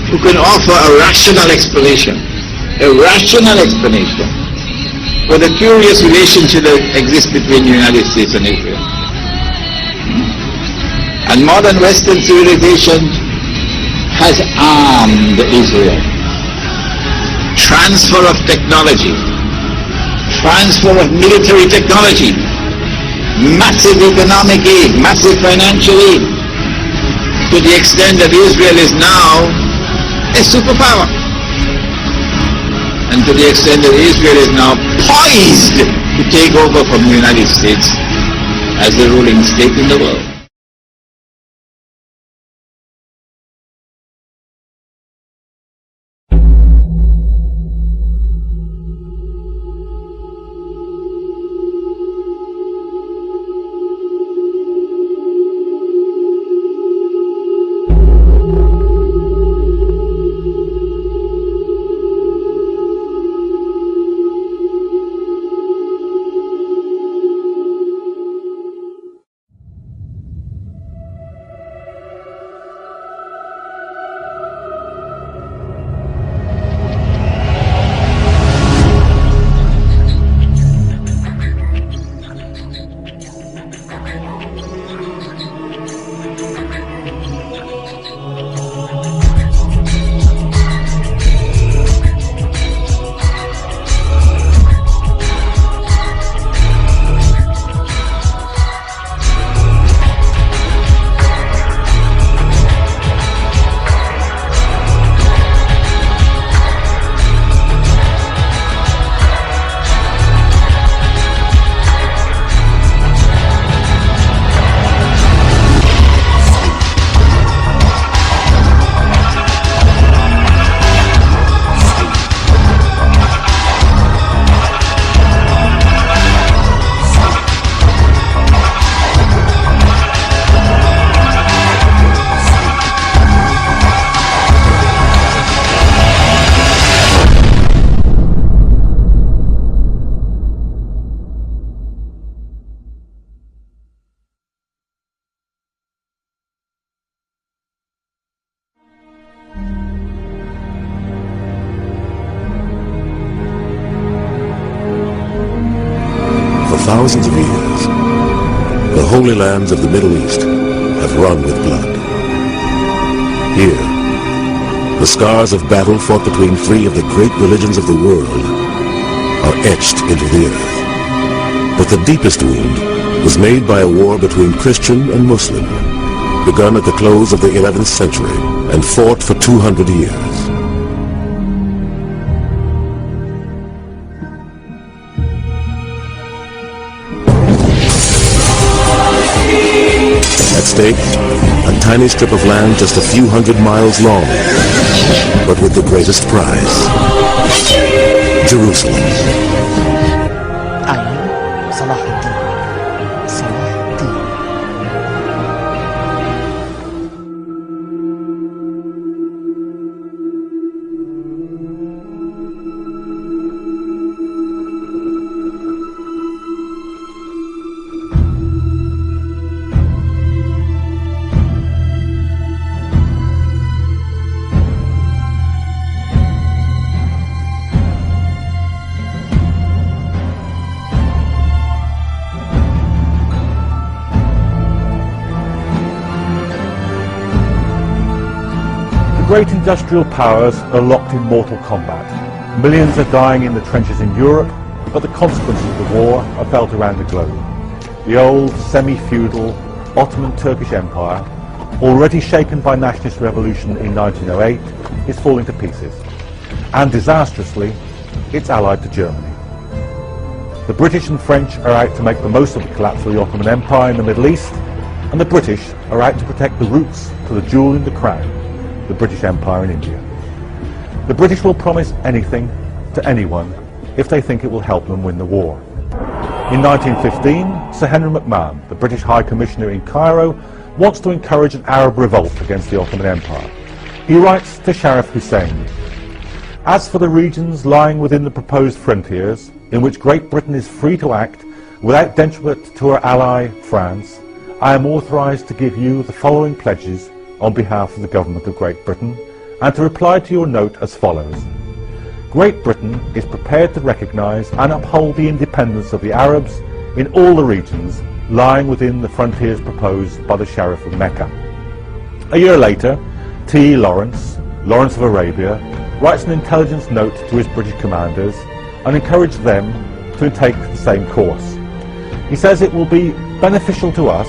who can offer a rational explanation for the curious relationship that exists between the United States and Israel? And modern Western civilization has armed Israel. Transfer of technology, transfer of military technology, massive economic aid, massive financial aid, to the extent that Israel is now a superpower. And to the extent that Israel is now poised to take over from the United States as the ruling state in the world.
thousands of years, the holy lands of the Middle East have run with blood. Here, the scars of battle fought between three of the great religions of the world are etched into the earth. But the deepest wound was made by a war between Christian and Muslim, begun at the close of the 11th century and fought for 200 years. At stake, a tiny strip of land just a few hundred miles long, but with the greatest prize, Jerusalem.
Great industrial powers are locked in mortal combat. Millions are dying in the trenches in Europe, but the consequences of the war are felt around the globe. The old, semi-feudal Ottoman Turkish Empire, already shaken by nationalist revolution in 1908, is falling to pieces. And disastrously, it's allied to Germany. The British and French are out to make the most of the collapse of the Ottoman Empire in the Middle East, and the British are out to protect the roots to the jewel in the crown, the British Empire in India. The British will promise anything to anyone if they think it will help them win the war. In 1915, Sir Henry McMahon, the British High Commissioner in Cairo, wants to encourage an Arab revolt against the Ottoman Empire. He writes to Sharif Hussein, "As for the regions lying within the proposed frontiers, in which Great Britain is free to act without detriment to her ally France, I am authorised to give you the following pledges on behalf of the government of Great Britain, and to reply to your note as follows. Great Britain is prepared to recognise and uphold the independence of the Arabs in all the regions lying within the frontiers proposed by the Sharif of Mecca." A year later, T. Lawrence of Arabia, writes an intelligence note to his British commanders and encouraged them to take the same course. He says it will be beneficial to us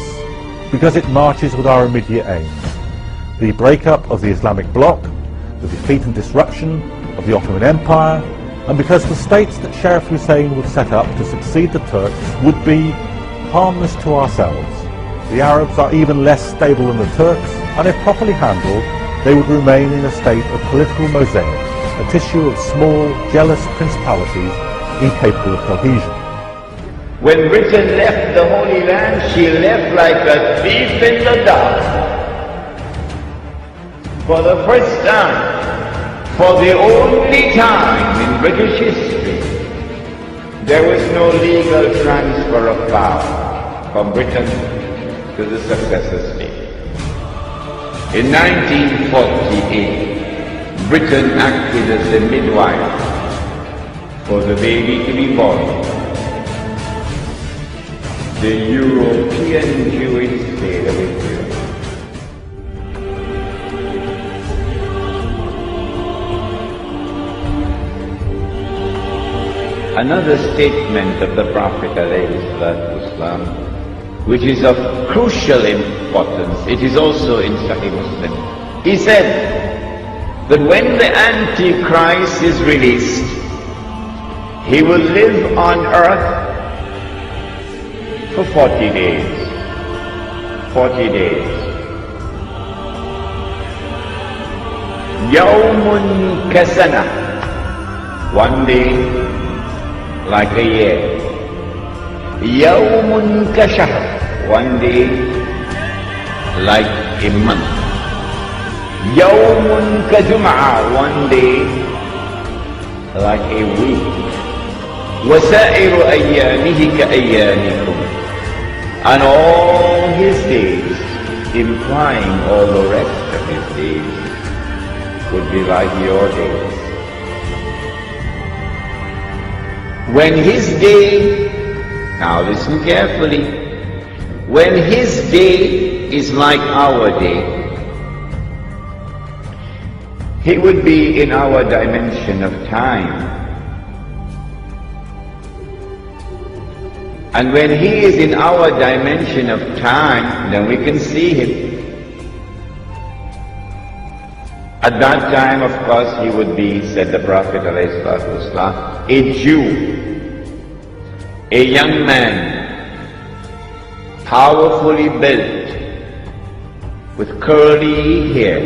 because it marches with our immediate aims: the breakup of the Islamic bloc, the defeat and disruption of the Ottoman Empire, and because the states that Sharif Hussein would set up to succeed the Turks would be harmless to ourselves. The Arabs are even less stable than the Turks, and if properly handled, they would remain in a state of political mosaic, a tissue of small, jealous principalities incapable of cohesion.
When Britain left the Holy Land, she left like a thief in the dark. For the first time, for the only time in British history, there was no legal transfer of power from Britain to the successor state. In 1948, Britain acted as a midwife for the baby to be born. The European Jewish state of Israel. Another statement of the Prophet ﷺ, which is of crucial importance, it is also in Sahih Muslim. He said that when the Antichrist is released, he will live on earth for 40 days. 40 days. Yawmun kasana. One day like a year. Yawmun kashahr. One day like a month. Yawmun kajum'a. One day like a week. وَسَائِرُ أَيَّامِهِ كَأَيَّامِكُمْ. And all his days, implying all the rest of his days, would be like your days. When his day, now listen carefully, when his day is like our day, he would be in our dimension of time. And when he is in our dimension of time, then we can see him. At that time, of course, he would be, said the Prophet ﷺ, a Jew, a young man, powerfully built, with curly hair.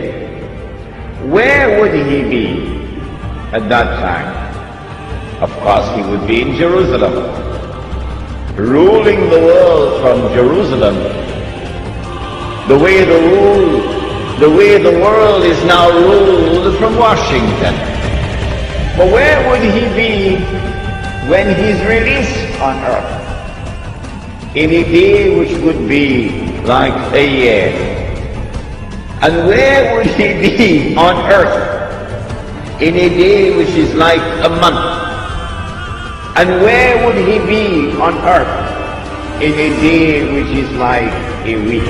Where would he be at that time? Of course, he would be in Jerusalem, ruling the world from Jerusalem, the way the world is now ruled from Washington. But where would he be when he's released on earth? In a day which would be like a year. And where would he be on earth? In a day which is like a month. And where would he be on earth in a day which is like a week?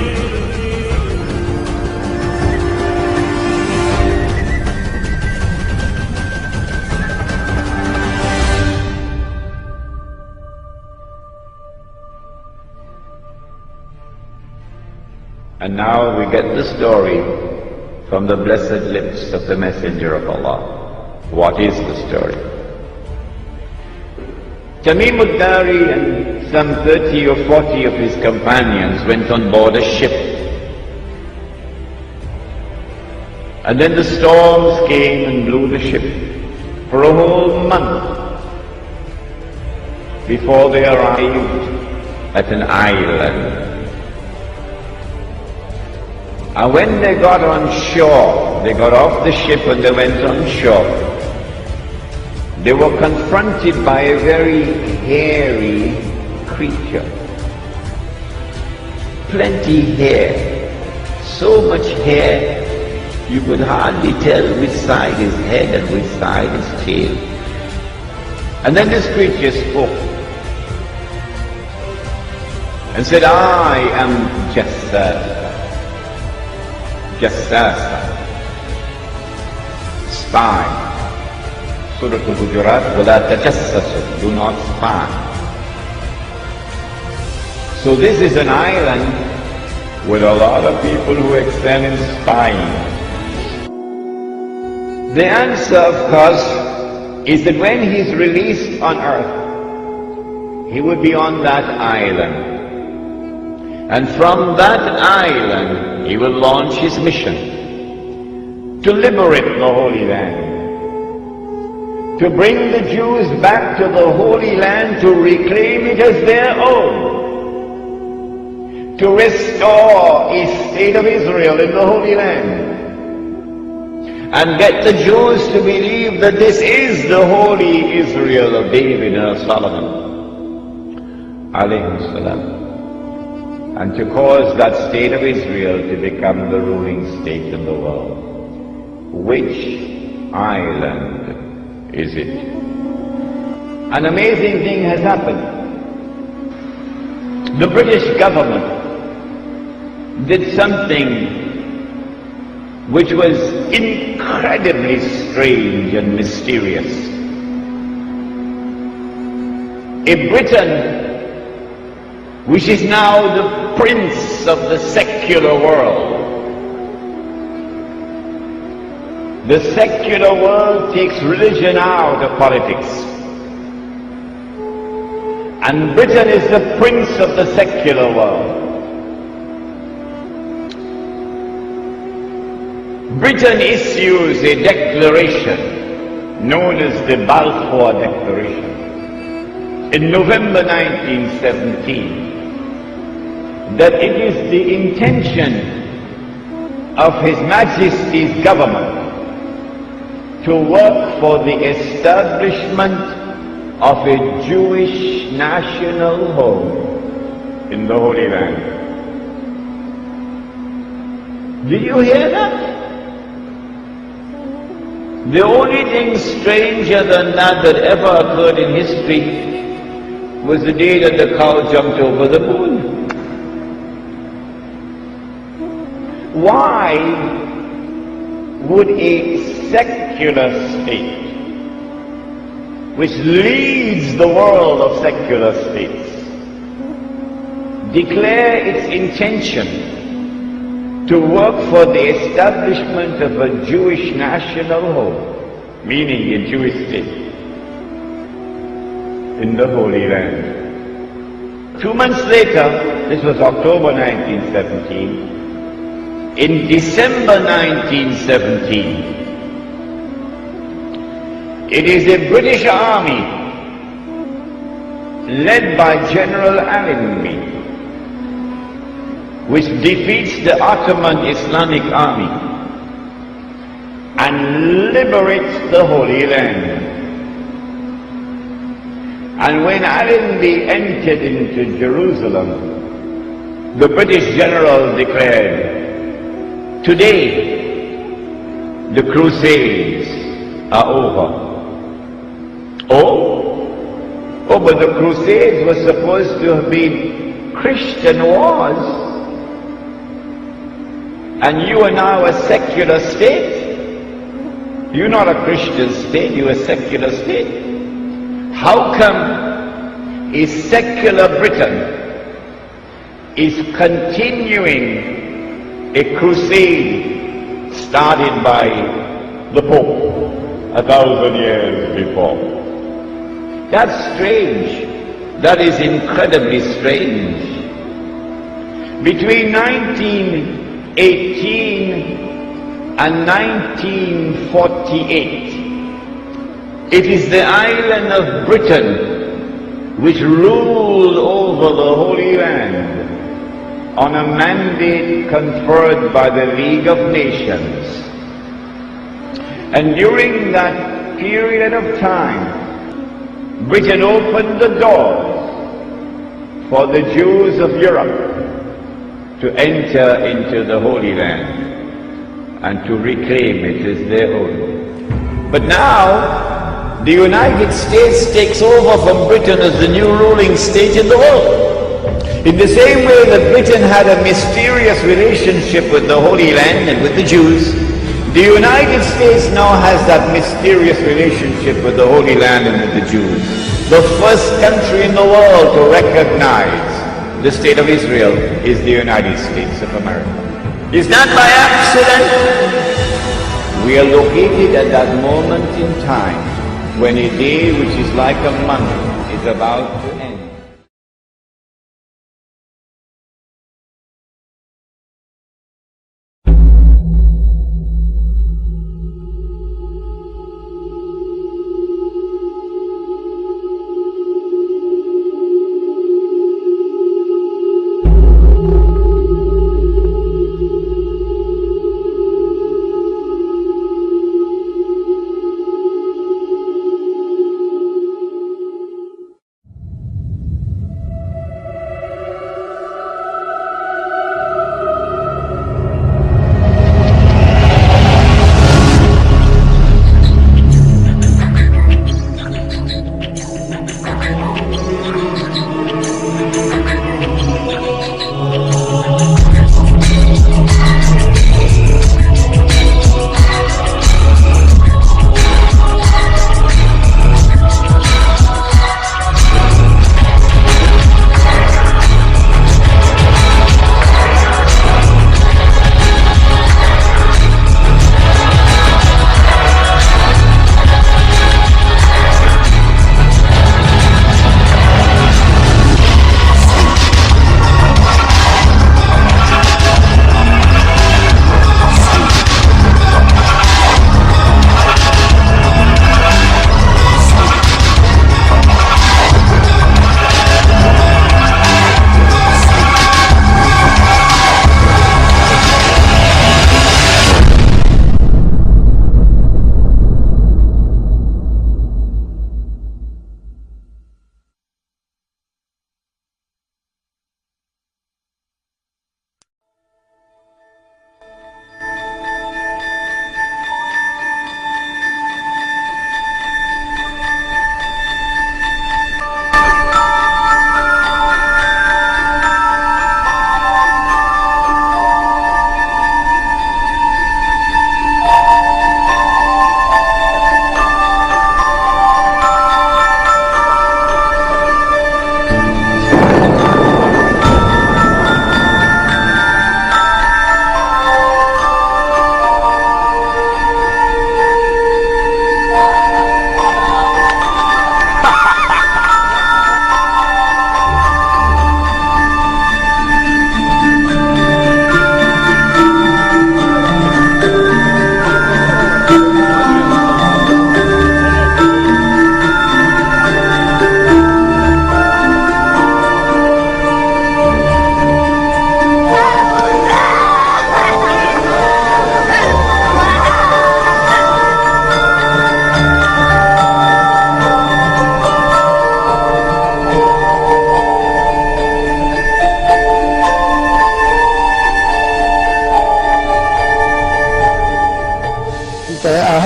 And now we get the story from the blessed lips of the Messenger of Allah. What is the story? Tamim al-Dari and some 30 or 40 of his companions went on board a ship. And then the storms came and blew the ship for a whole month before they arrived at an island. And when they got on shore, they got off the ship and they went on shore, they were confronted by a very hairy creature. Plenty hair, so much hair, you could hardly tell which side is head and which side is tail. And then this creature spoke and said, I am Jassasa, spy. Surah Al-Hujurat, وَلَا تَجَسَّسُوا, do not spy. So this is an island with a lot of people who excel in spying. The answer, of course, is that when he's released on earth, he will be on that island. And from that island, he will launch his mission to liberate the Holy Land, to bring the Jews back to the Holy Land, to reclaim it as their own, to restore a state of Israel in the Holy Land, and get the Jews to believe that this is the holy Israel of David and Solomon, alayhi salam, and to cause that state of Israel to become the ruling state in the world. Which island is it? An amazing thing has happened. The British government did something which was incredibly strange and mysterious. In Britain, which is now the prince of the secular world, the secular world takes religion out of politics. And Britain is the prince of the secular world. Britain issues a declaration known as the Balfour Declaration in November 1917 that it is the intention of His Majesty's government to work for the establishment of a Jewish national home in the Holy Land. Do you hear that? The only thing stranger than that ever occurred in history was the day that the cow jumped over the moon. Why would a secular state, which leads the world of secular states, declare its intention to work for the establishment of a Jewish national home, meaning a Jewish state, in the Holy Land? 2 months later, this was October 1917, in December 1917, it is a British army led by General Allenby which defeats the Ottoman Islamic army and liberates the Holy Land. And when Allenby entered into Jerusalem, the British general declared, today the Crusades are over. Oh, but the Crusades were supposed to have been Christian wars. And you are now a secular state. You're not a Christian state, you're a secular state. How come a secular Britain is continuing a crusade started by the Pope 1,000 years before? That's strange. That is incredibly strange. Between 1918 and 1948, it is the island of Britain which ruled over the Holy Land. on a mandate conferred by the League of Nations. And during that period of time, Britain opened the doors for the Jews of Europe to enter into the Holy Land and to reclaim it as their own. But now, the United States takes over from Britain as the new ruling state in the world. In the same way that Britain had a mysterious relationship with the Holy Land and with the Jews, the United States now has that mysterious relationship with the Holy Land and with the Jews. The first country in the world to recognize the state of Israel is the United States of America. It's not by accident. We are located at that moment in time when a day which is like a month is about to end.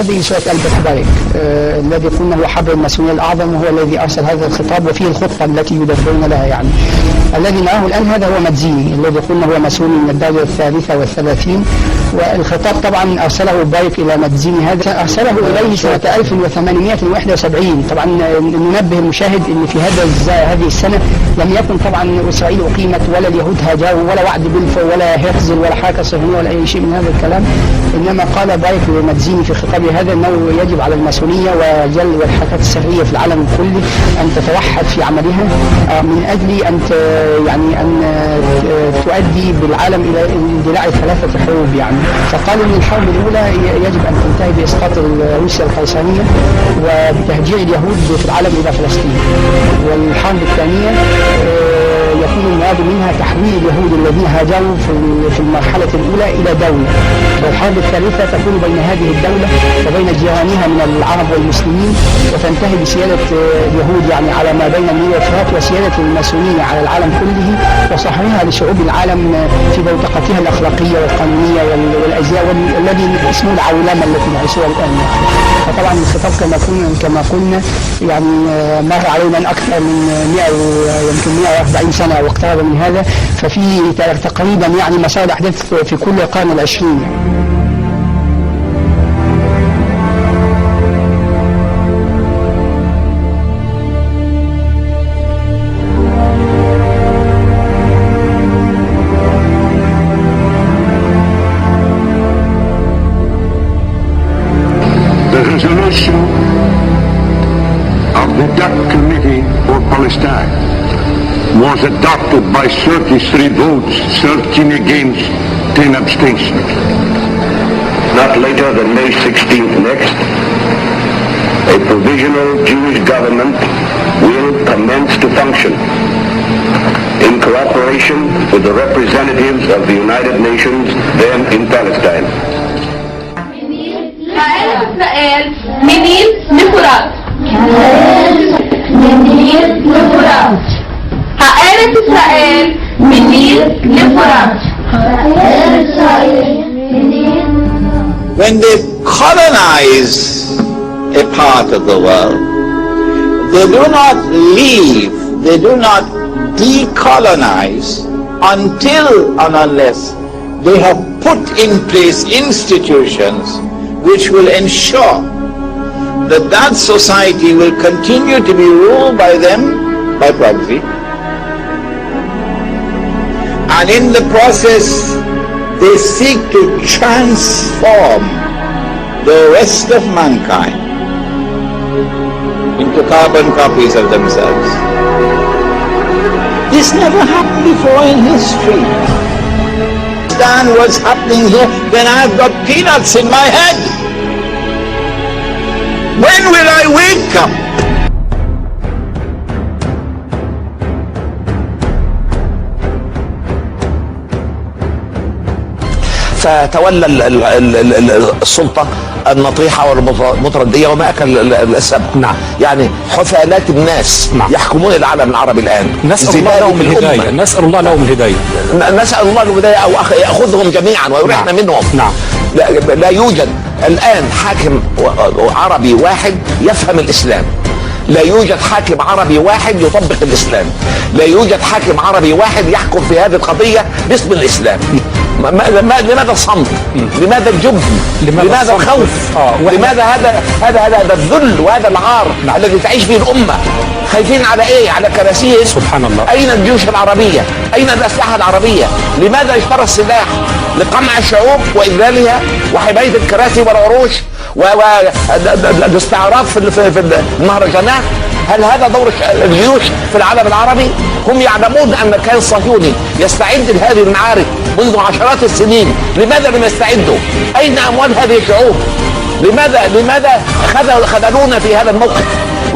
هذه سورة البخاري الذي قلنا هو حبر الماسونية الأعظم، وهو الذي أرسل هذا الخطاب وفيه الخطة التي يدبرون لها. يعني الذي نراه الآن هذا هو مدزيني الذي قلنا هو ماسوني من الدرجة 33، والخطاب طبعا أرسله بايك إلى مدزيني هذا، أرسله إليه سنة 1871. طبعا ننبه المشاهد أن في هذه السنة لم يكن طبعا إسرائيل أقيمت ولا اليهود هاجروا ولا وعد بلفور ولا هرزل ولا حركة صهيونية ولا أي شيء من هذا الكلام. إنما قال بايك لمدزيني في خطابه هذا أنه يجب على الماسونية والحركات السرية في العالم كله أن تتوحد في عملها من أجل أن تؤدي بالعالم إلى اندلاع 3 حروب. يعني فقالوا أن الحرب الأولى يجب أن تنتهي بإسقاط روسيا القيصرية وبتهجير اليهود في العالم إلى فلسطين، والحرب الثانية يكون المراد منها تحويل اليهود الذين هاجروا في المرحلة الأولى إلى دولة، والحرب الثالثة تكون بين هذه الدولة وبين جيرانها من العرب والمسلمين، وتنتهي بسيادة اليهود يعني على ما بين النيل والفرات، وسيادة الماسونية على العالم كله، وصحرها لشعوب العالم في بوتقتها الأخلاقية والقانونية والأزياء والذي اسمه العولمة التي نعيشها الآن. فطبعا الخطاب كما قلنا يعني مر علينا أكثر من 140 سنة واقترب من هذا، ففي تقريبا يعني مسار الأحداث في كل القرن العشرين.
The resolution of the DAC Committee for Palestine was adopted by 33 votes, 13 against, 10 abstentions.
Not later than May 16th next, a provisional Jewish government will commence to function in cooperation with the representatives of the United Nations then in Palestine.
إسرائيل منين لفرات عائلة إسرائيل منين لفرات.
When they colonize a part of the world, they do not leave, they do not decolonize until and unless they have put in place institutions which will ensure that that society will continue to be ruled by them by proxy, and in the process they seek to transform the rest of mankind into carbon copies of themselves. This never happened before in history. Understand what's happening here, then I've got peanuts in my head. When will I wake up?
فتولى السلطة النطيحة والمتردية وما أكل السبع.
نعم.
يعني حفالات الناس يحكمون العالم العربي الآن.
نسأل الله لهم الهداية. نسأل الله لهم الهداية.
نسأل الله لهم الهداية أو يأخذهم جميعا ويريحنا منهم.
نعم.
لا يوجد الآن حاكم عربي واحد يفهم الإسلام. لا يوجد حاكم عربي واحد يطبق الإسلام. لا يوجد حاكم عربي واحد يحكم في هذه القضية باسم الإسلام. لماذا الصمت؟ لماذا الجبن؟ لماذا الخوف؟ لماذا هذا الذل وهذا العار الذي تعيش فيه الأمة؟ خايفين على ايه؟ على كراسيهم؟
سبحان الله.
اين الجيوش العربية؟ اين الاسلحة العربية؟ لماذا اشترى السلاح؟ لقمع الشعوب واذلالها وحماية الكراسي والعروش والاستعراض في المهرجانات. هل هذا دور الجيوش في العالم العربي؟ هم يعلمون ان الكيان الصهيوني يستعد لهذه المعارك منذ عشرات السنين. لماذا لم يستعدوا؟ اين اموال هذه الشعوب؟ لماذا خذلونا في هذا الموقف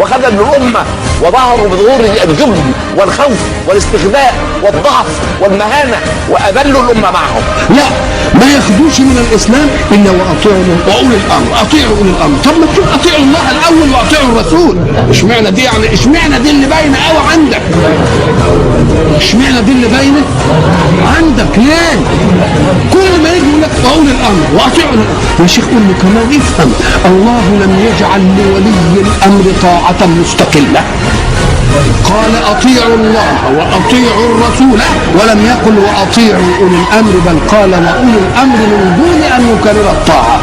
وخذلوا الامه وظهروا بظهور الجبن والخوف والاستخباء والضعف والمهانه واذلوا الامه معهم؟
لا، ما ياخدوش من الاسلام الا واطيعوا واولي الامر. اطيعوا اولي الامر. طب ما تشوف اطيعوا الله الاول واطيعوا الرسول. اشمعنى دي؟ يعني اشمعنى دي اللي باينه قوي عندك؟ اشمعنى دي اللي باينه عندك؟ ليه؟ كل ما يجي يقول لك واولي الامر واطيعوا يا شيخ قول له كمان افهم، الله لم يجعل لولي الامر طاعه مستقله. قال اطيعوا الله واطيعوا الرسول ولم يقل واطيعوا اولي الامر، بل قال واولي الامر من دون ان يكرر الطاعه،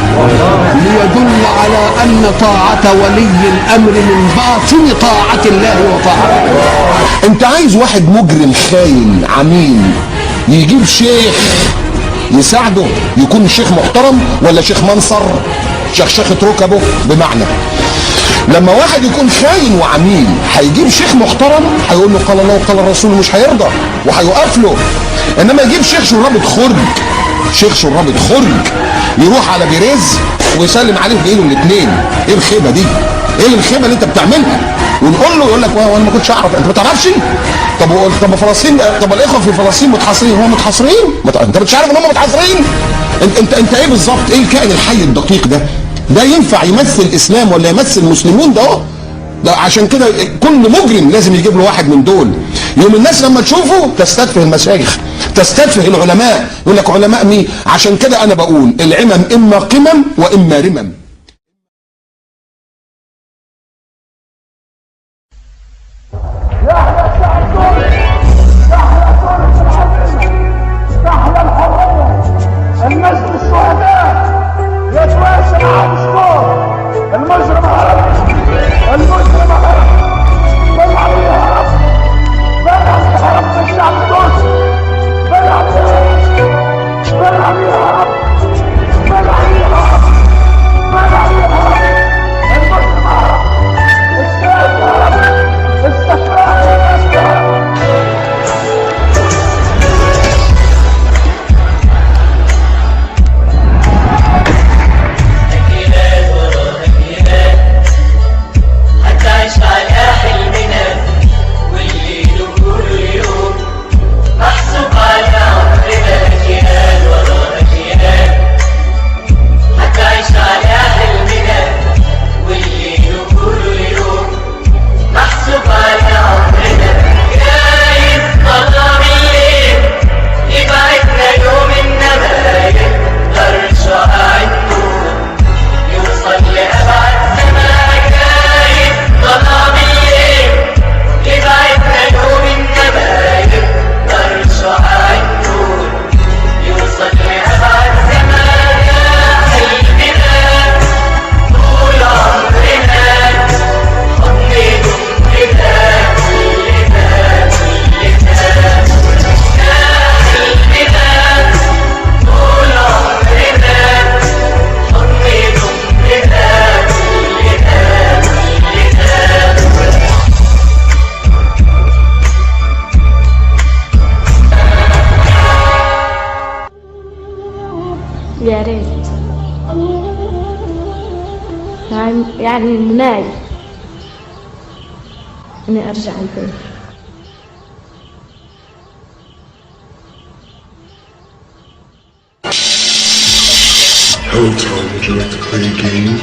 ليدل على ان طاعه ولي الامر من باطن طاعه الله وطاعته. انت عايز واحد مجرم خاين عميل يجيب شيخ يساعده، يكون شيخ محترم ولا شيخ منصر شخشخة ركبه؟ بمعنى لما واحد يكون خاين وعميل هيجيب شيخ محترم هيقول له قال الله وقال الرسول، مش هيرضى وهيوقف له. انما يجيب شيخ شرابة خرج، شيخ شرابة خرج يروح على بيريز ويسلم عليه بايده الاثنين. ايه الخيبه دي؟ ايه الخيبه اللي انت بتعملها؟ ونقول له يقول لك وانا ما كنتش اعرف. انت ما تعرفش؟ طب فلسطين، طب الاخوه في فلسطين متحاصرين، هم متحاصرين؟ انت مش عارف ان هم متحاصرين؟ انت ايه بالظبط؟ ايه الكائن الحي الدقيق ده؟ ده ينفع يمثل الاسلام ولا يمثل المسلمون ده؟ ده عشان كده كل مجرم لازم يجيب له واحد من دول. يوم الناس لما تشوفه تستدفه المشايخ، تستدفه العلماء، يقول لك علماء مين؟ عشان كده انا بقول العمم اما قمم واما رمم.
المجد الشهداء يتواصل مع الشكور. المجرم هرب، المجرم هرب، بالعمل هرب، بالعمل هرب من الشعب التونسي، بالعمل هرب، بالعمل هرب، بالعمل هرب، بالعمل هرب، المجرم هرب، السيد هرب، السفاح هرب.
يا ريت يعني مناي اني ارجع البيت.
Hello, Tom. Would you like to play a game?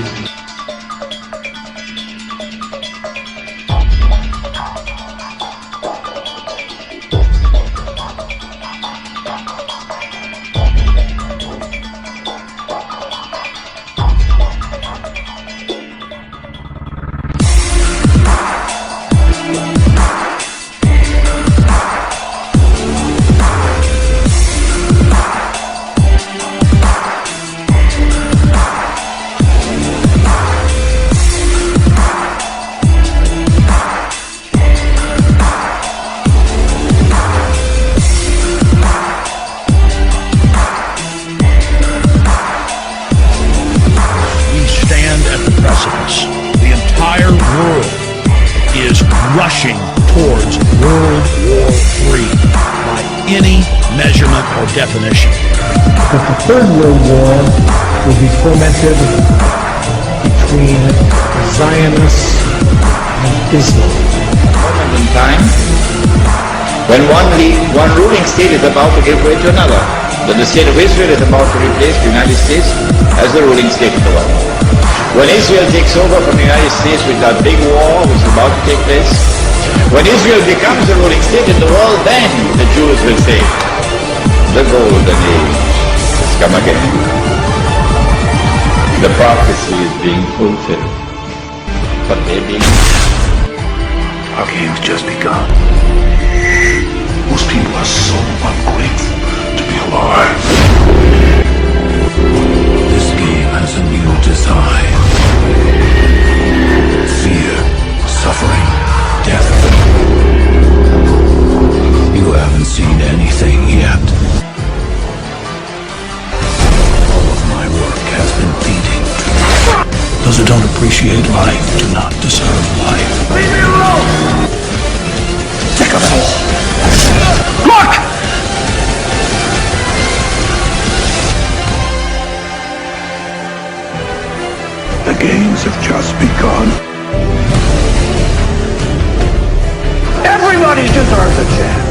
Rushing towards World War III by any measurement or definition.
That the Third World War will be fomented between Zionists and Islam.
Moment in time when one ruling state is about to give way to another. Then the state of Israel is about to replace the United States as the ruling state in the world. When Israel takes over from the United States with that big war which is about to take place, when Israel becomes the ruling state in the world, then the Jews will say, the golden age has come again. The prophecy is being fulfilled. But they're being...
Our game's just begun. Most people are so ungrateful to be alive. This game has a new design. Fear, suffering, death. You haven't seen anything yet. All of my work has been fleeting. Those who don't appreciate life do not deserve life. Leave me alone! Think of it all. Look! The games have just begun.
Everybody deserves a chance.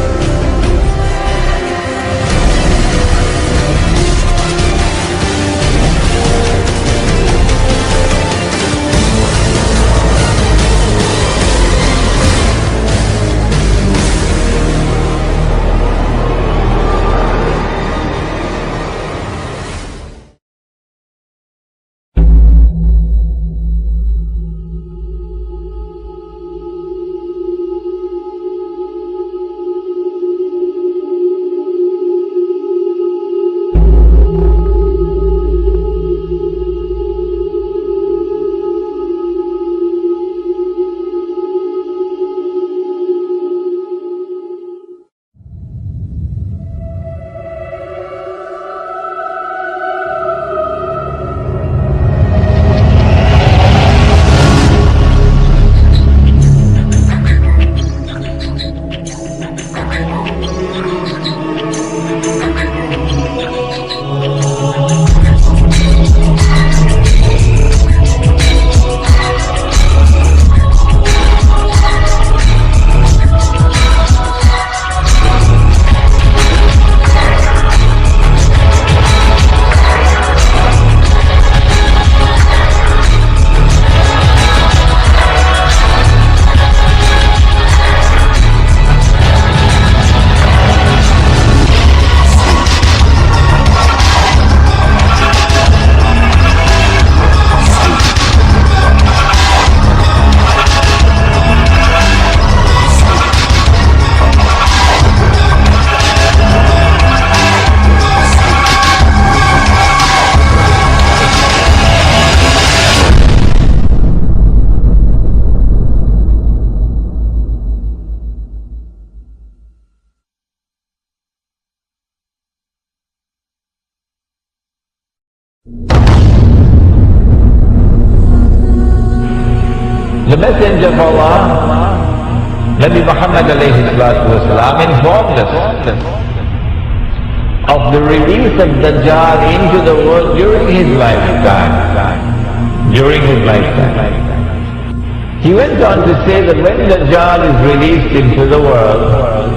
The Messenger of Allah, Nabi Muhammad ﷺ, informed us of the release of Dajjal into the world during his lifetime. He went on to say that when Dajjal is released into the world,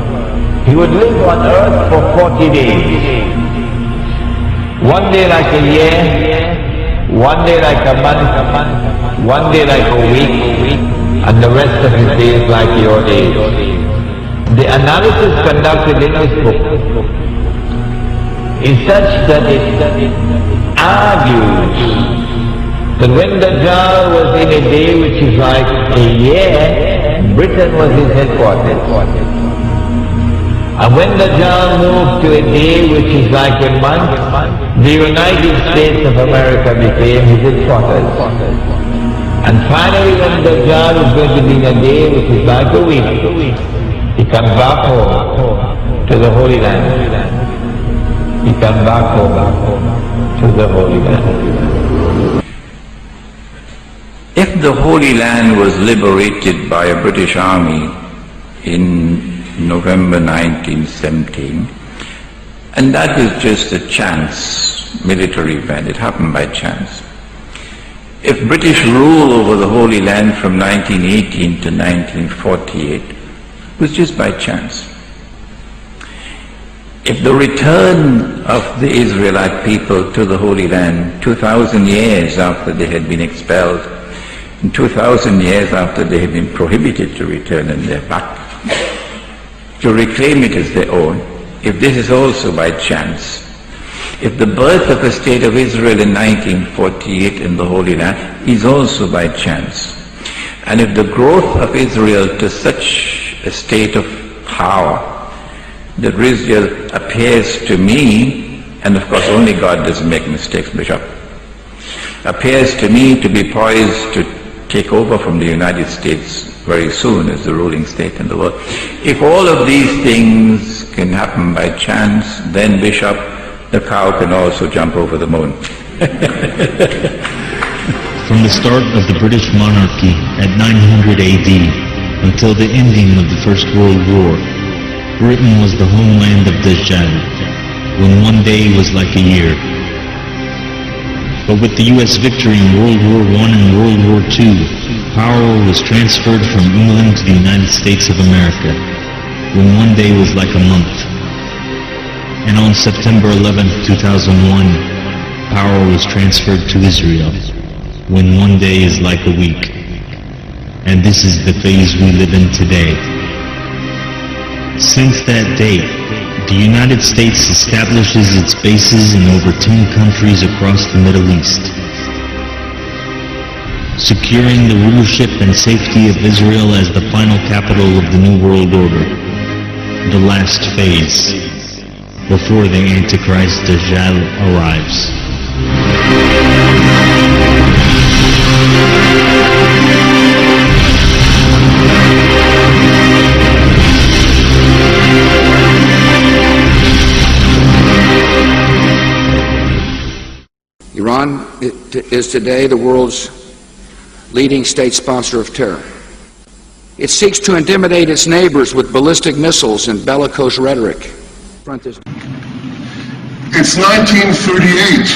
he would live on earth for 40 days. One day like a year, one day like a month, one day like a week, and the rest of his days like your days. The analysis conducted in this book is such that it argues that when Dajjal was in a day which is like a year, Britain was his headquarters. And when Dajjal moved to a day which is like a month, the United States of America became his headquarters. And finally when Dajjal is going to be in a day which is like a week, he comes back home to the Holy Land. He comes back home to the Holy Land.
If the Holy Land was liberated by a British army in November 1917, and that is just a chance military event, it happened by chance. If British rule over the Holy Land from 1918 to 1948 was just by chance. If the return of the Israelite people to the Holy Land 2,000 years after they had been expelled, and 2,000 years after they had been prohibited to return and they're back, to reclaim it as their own, if this is also by chance, if the birth of the State of Israel in 1948 in the Holy Land is also by chance, and if the growth of Israel to such a state of power that Israel appears to me, and of course only God doesn't make mistakes, Bishop, appears to me to be poised to take over from the United States very soon as the ruling state in the world. If all of these things can happen by chance, then Bishop, the cow can also jump over the moon.
From the start of the British monarchy at 900 AD until the ending of the First World War, Britain was the homeland of Dajjal, when one day was like a year. But with the US victory in World War I and World War II, Power was transferred from England to the United States of America, when one day was like a month. And on September 11th, 2001, power was transferred to Israel, when one day is like a week. And this is the phase we live in today. Since that date, the United States establishes its bases in over 10 countries across the Middle East, securing the rulership and safety of Israel as the final capital of the New World Order, the last phase, before the Antichrist Dajjal arrives.
Iran is today the world's leading state sponsor of terror. It seeks to intimidate its neighbors with ballistic missiles and bellicose rhetoric.
It's 1938,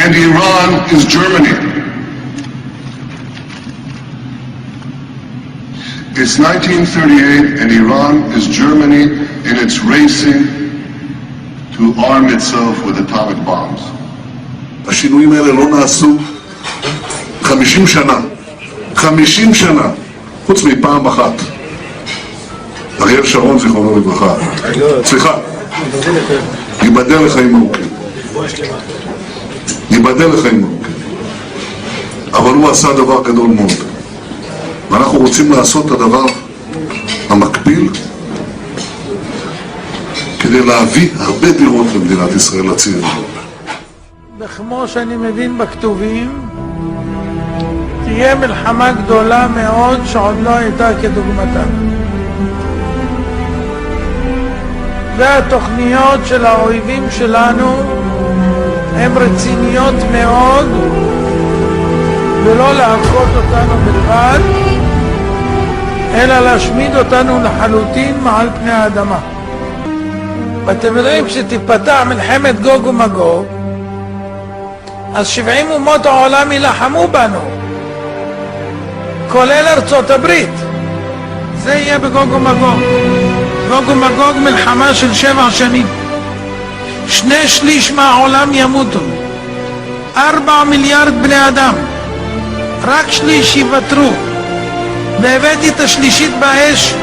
and Iran is Germany. It's 1938, and Iran is Germany, and it's racing to arm itself with atomic bombs. השינויים האלה לא נעשו 50 שנה, 50 שנה, חוץ מפעם אחת. אריאל שרון, זיכרונו לברכה. סליחה, ייבדל לחיים ארוכים. ייבדל לחיים ארוכים. אבל הוא עשה דבר גדול מאוד. ואנחנו רוצים לעשות את הדבר המקביל כדי להביא הרבה דירות למדינת ישראל לצעירים.
וכמו שאני מבין בכתובים, תהיה מלחמה גדולה מאוד שעוד לא הייתה כדוגמתה. והתוכניות של האויבים שלנו הן רציניות מאוד, ולא להכות אותנו בלבד, אלא להשמיד אותנו לחלוטין מעל פני האדמה. ואתם יודעים, כשתפתח מלחמת גוג ומגוג, אז 70 אומות העולם ילחמו בנו, כולל ארצות הברית. זה יהיה בגוג ומגוג. גוג ומגוג מלחמה של 7 שנים. 2/3 מהעולם ימותו. 4 מיליארד בני אדם. רק 1/3 יוותרו. והבאתי את השלישית באש,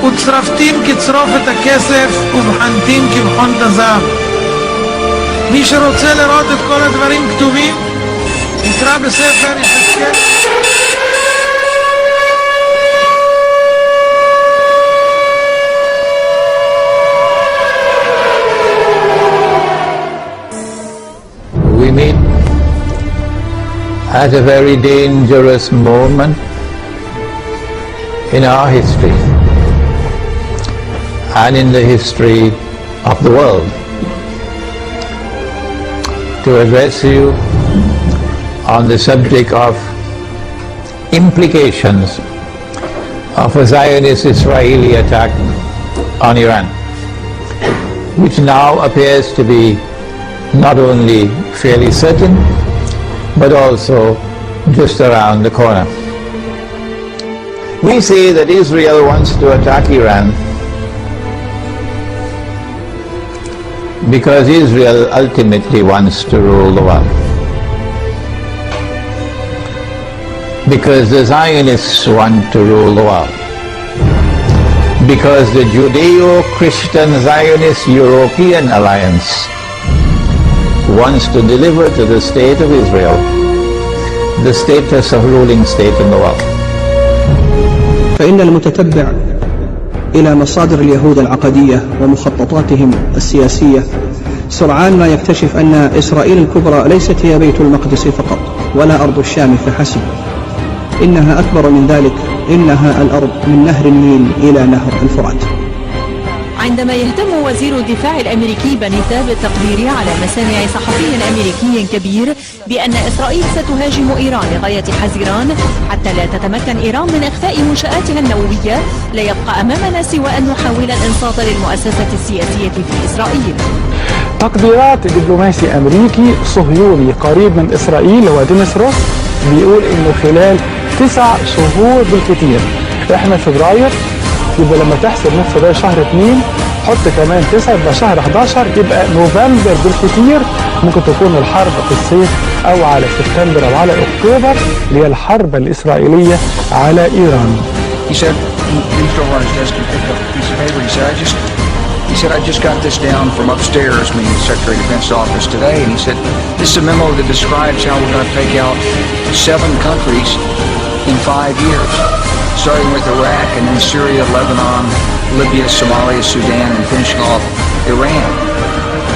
וצרפתים כצרופת הכסף, ובחנתים כבחון את הזהב. מי שרוצה לראות את כל הדברים כתובים, יקרא בספר יחזקאל.
We meet at a very dangerous moment in our history and in the history of the world, to address you on the subject of implications of a Zionist-Israeli attack on Iran, which now appears to be not only fairly certain, but also just around the corner. We say that Israel wants to attack Iran because Israel ultimately wants to rule the world. Because the Zionists want to rule the world. Because the Judeo-Christian Zionist European Alliance wants to deliver to the state of Israel the status of ruling state in the world.
فإن المتتبع إلى مصادر اليهود العقدية ومخططاتهم السياسية سرعان ما يكتشف أن إسرائيل الكبرى ليست هي بيت المقدس فقط ولا أرض الشام فحسب، إنها أكبر من ذلك، إنها الأرض من نهر النيل إلى نهر الفرات.
عندما يهتم وزير الدفاع الأمريكي بنيتا بالتقدير على مسامع صحفي أمريكي كبير بأن إسرائيل ستهاجم إيران لغاية حزيران حتى لا تتمكن إيران من إخفاء منشآتها النووية، لا يبقى أمامنا سوى أن نحاول الإنصات للمؤسسة السياسية في إسرائيل.
تقديرات دبلوماسي أمريكي صهيوني قريب من إسرائيل هو دينيس روس بيقول إنه خلال 9 شهور بالكتير. احنا فبراير، يبقى لما تحسب من فبراير شهر 2 حط كمان 9 يبقى شهر 11، يبقى نوفمبر بالكتير ممكن تكون الحرب في الصيف او على سبتمبر او على اكتوبر، اللي هي الحرب الاسرائيليه على ايران.
He said he reached over on his desk and picked up a piece of paper. He said, I just got this down from upstairs, meaning the Secretary of Defense's office today, and he said, this is a memo that describes how we're going to take out 7 countries in 5 years, starting with Iraq and then Syria, Lebanon, Libya, Somalia, Sudan, and finishing off Iran.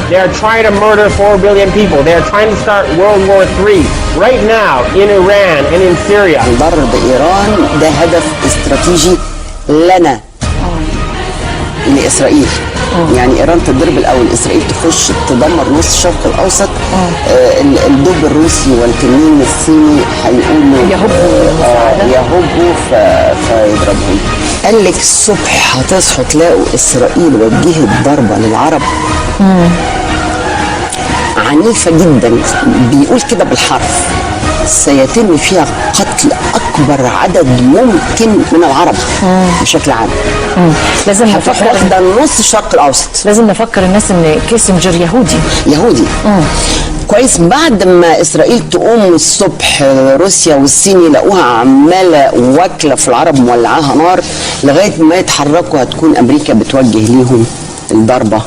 They are trying to murder 4 billion people. They are trying to start World War III right now in Iran and in Syria.
ضرب إيران ده هدف استراتيجي لنا لإسرائيل. يعني إيران تضرب الأول، إسرائيل تخش تدمر نص الشرق الأوسط. الدب الروسي والتنين الصيني هيقولوا يهبوا فيضربهم. قال لك الصبح هتصحوا تلاقوا إسرائيل وجهت ضربة للعرب عنيفة جدا، بيقول كده بالحرف، سيتم فيها قتل أكبر عدد ممكن من العرب بشكل عام.
لازم نفكر
ده نص الشرق الأوسط.
لازم نفكر الناس إن كيسنجر يهودي.
كويس. بعد ما إسرائيل تقوم الصبح روسيا والصين يلاقوها عمالة واكلة في العرب مولعاها نار، لغاية ما يتحركوا هتكون أمريكا بتوجه ليهم الضربة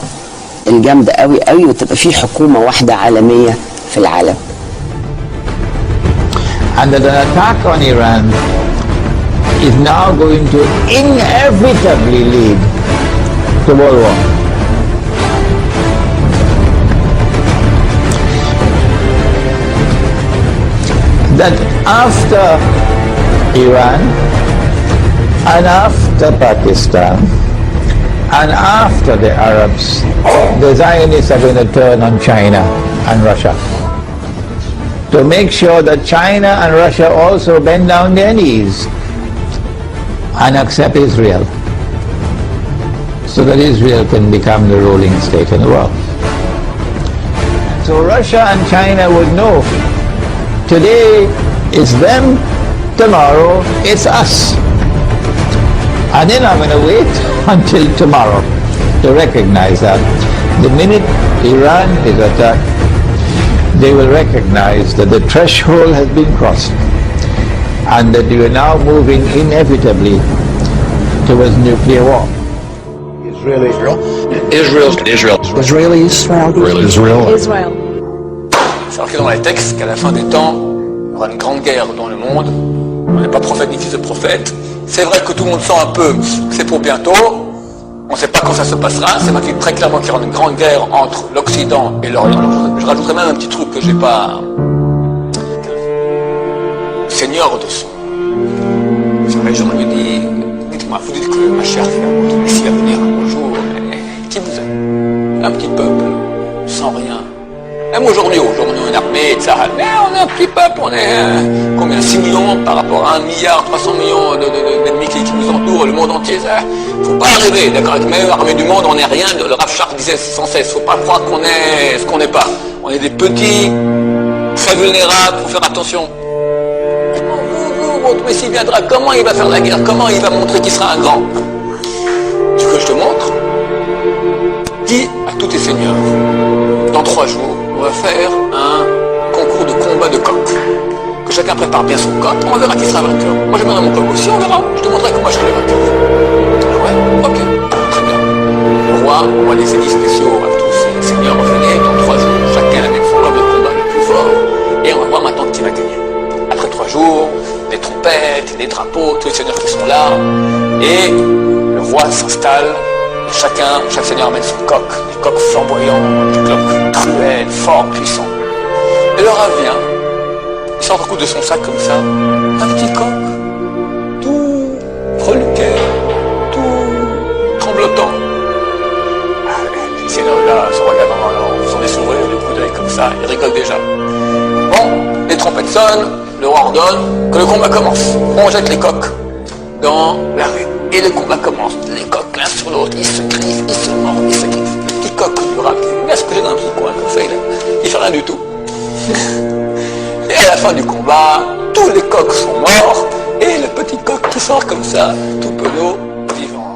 الجامدة قوي قوي، وتبقى في حكومة واحدة عالمية في العالم.
And that an attack on Iran is now going to inevitably lead to World War. That after Iran and after Pakistan and after the Arabs, the Zionists are going to turn on China and Russia, to make sure that China and Russia also bend down their knees and accept Israel, so that Israel can become the ruling state in the world. So Russia and China would know, today it's them, tomorrow it's us. And then I'm going to wait until tomorrow to recognize that. The minute Iran is attacked, they will recognize that the threshold has been crossed and that we are now moving inevitably towards nuclear war.
Israel.
C'est marqué dans les textes qu'à la fin des temps, il y aura une grande guerre dans le monde. On n'est pas prophète ni fils de prophète. C'est vrai que tout le monde sent un peu que c'est pour bientôt. On ne sait pas quand ça se passera. C'est marqué très clairement qu'il y aura une grande guerre entre l'Occident et l'Orient. Je rajouterai même un petit truc que j'ai pas... Seigneur de son. Vous savez, j'aurais lui dit, dites-moi, vous dites que ma chère fille a ici à venir un jour. Qui vous êtes? Un petit peuple, sans rien. Même aujourd'hui, on a une armée, etc. Mais on est un petit peuple, on est combien? 6 millions par rapport à 1 milliard 300 millions d'ennemis qui nous entourent, le monde entier. Faut pas rêver, d'accord? Avec la meilleure armée du monde, on n'est rien. Le Rav Sharp disait sans cesse, faut pas croire qu'on est ce qu'on n'est pas. On est des petits, très vulnérables, faut faire attention. Votre Messie viendra, comment il va faire la guerre? Comment il va montrer qu'il sera un grand? Tu veux que je te montre? Dis à tous tes seigneurs, dans 3 jours, on va faire un concours de combat de coq. Que chacun prépare bien son coq, on verra qui sera vainqueur. Moi je mènerai mon coq aussi, on verra. Je te montrerai comment je serai vainqueur. Ouais, ok, très bien. On voit les élites spéciaux à tous ces seigneurs revenir dans 3 jours. Chacun avec son homme de combat le plus fort. Et on va voir maintenant qui va gagner. Après 3 jours, des trompettes, des drapeaux, tous les seigneurs qui sont là. Et le roi s'installe. Chaque seigneur amène son coq, des coqs flamboyants, des coqs cruels, forts, puissants. Et le Rav vient, il sort un coup de son sac comme ça, un petit coq, tout reluqué, tout tremblotant. Les seigneurs là se regardent en faisant des sourires, des coups d'œil comme ça, ils rigolent déjà. Bon, les trompettes sonnent, le roi ordonne que le combat commence. On jette les coqs dans l'arène. Et le combat commence, les coqs l'un sur l'autre, ils se griffent, ils se mordent, ils se griffent. Le petit coq du Rav, il est ce que j'ai dans un petit coin comme ça, il fait rien du tout. Et à la fin du combat, tous les coqs sont morts, Et le petit coq qui sort comme ça, tout penaud, vivant.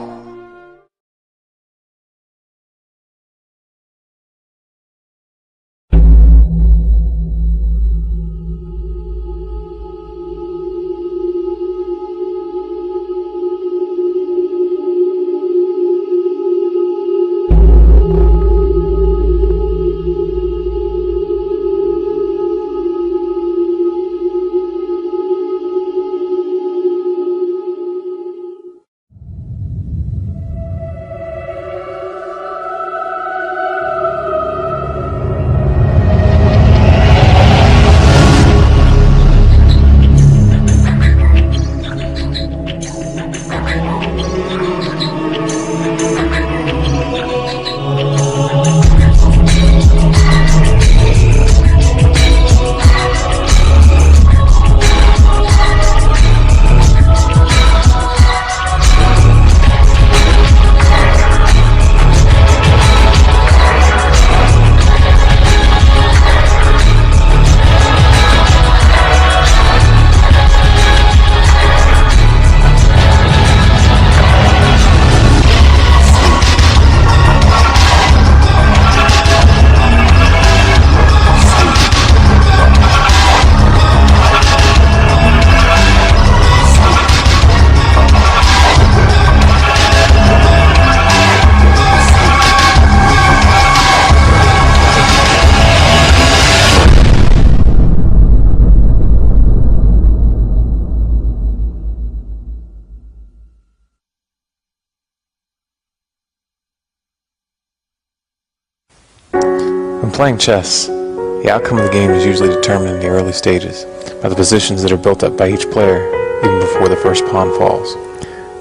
When playing chess, the outcome of the game is usually determined in the early stages by the positions that are built up by each player even before the first pawn falls.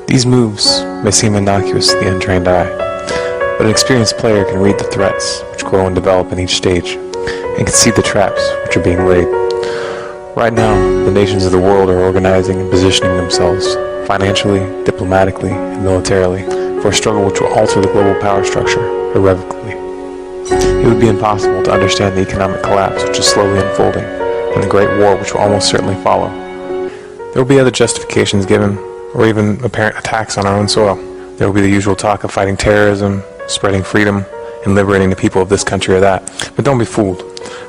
These moves may seem innocuous to the untrained eye, but an experienced player can read the threats which grow and develop in each stage and can see the traps which are being laid. Right now, the nations of the world are organizing and positioning themselves financially, diplomatically, and militarily for a struggle which will alter the global power structure irrevocably. It would be impossible to understand the economic collapse which is slowly unfolding and the Great War which will almost certainly follow. There will be other justifications given, or even apparent attacks on our own soil. There will be the usual talk of fighting terrorism, spreading freedom, and liberating the people of this country or that. But don't be fooled.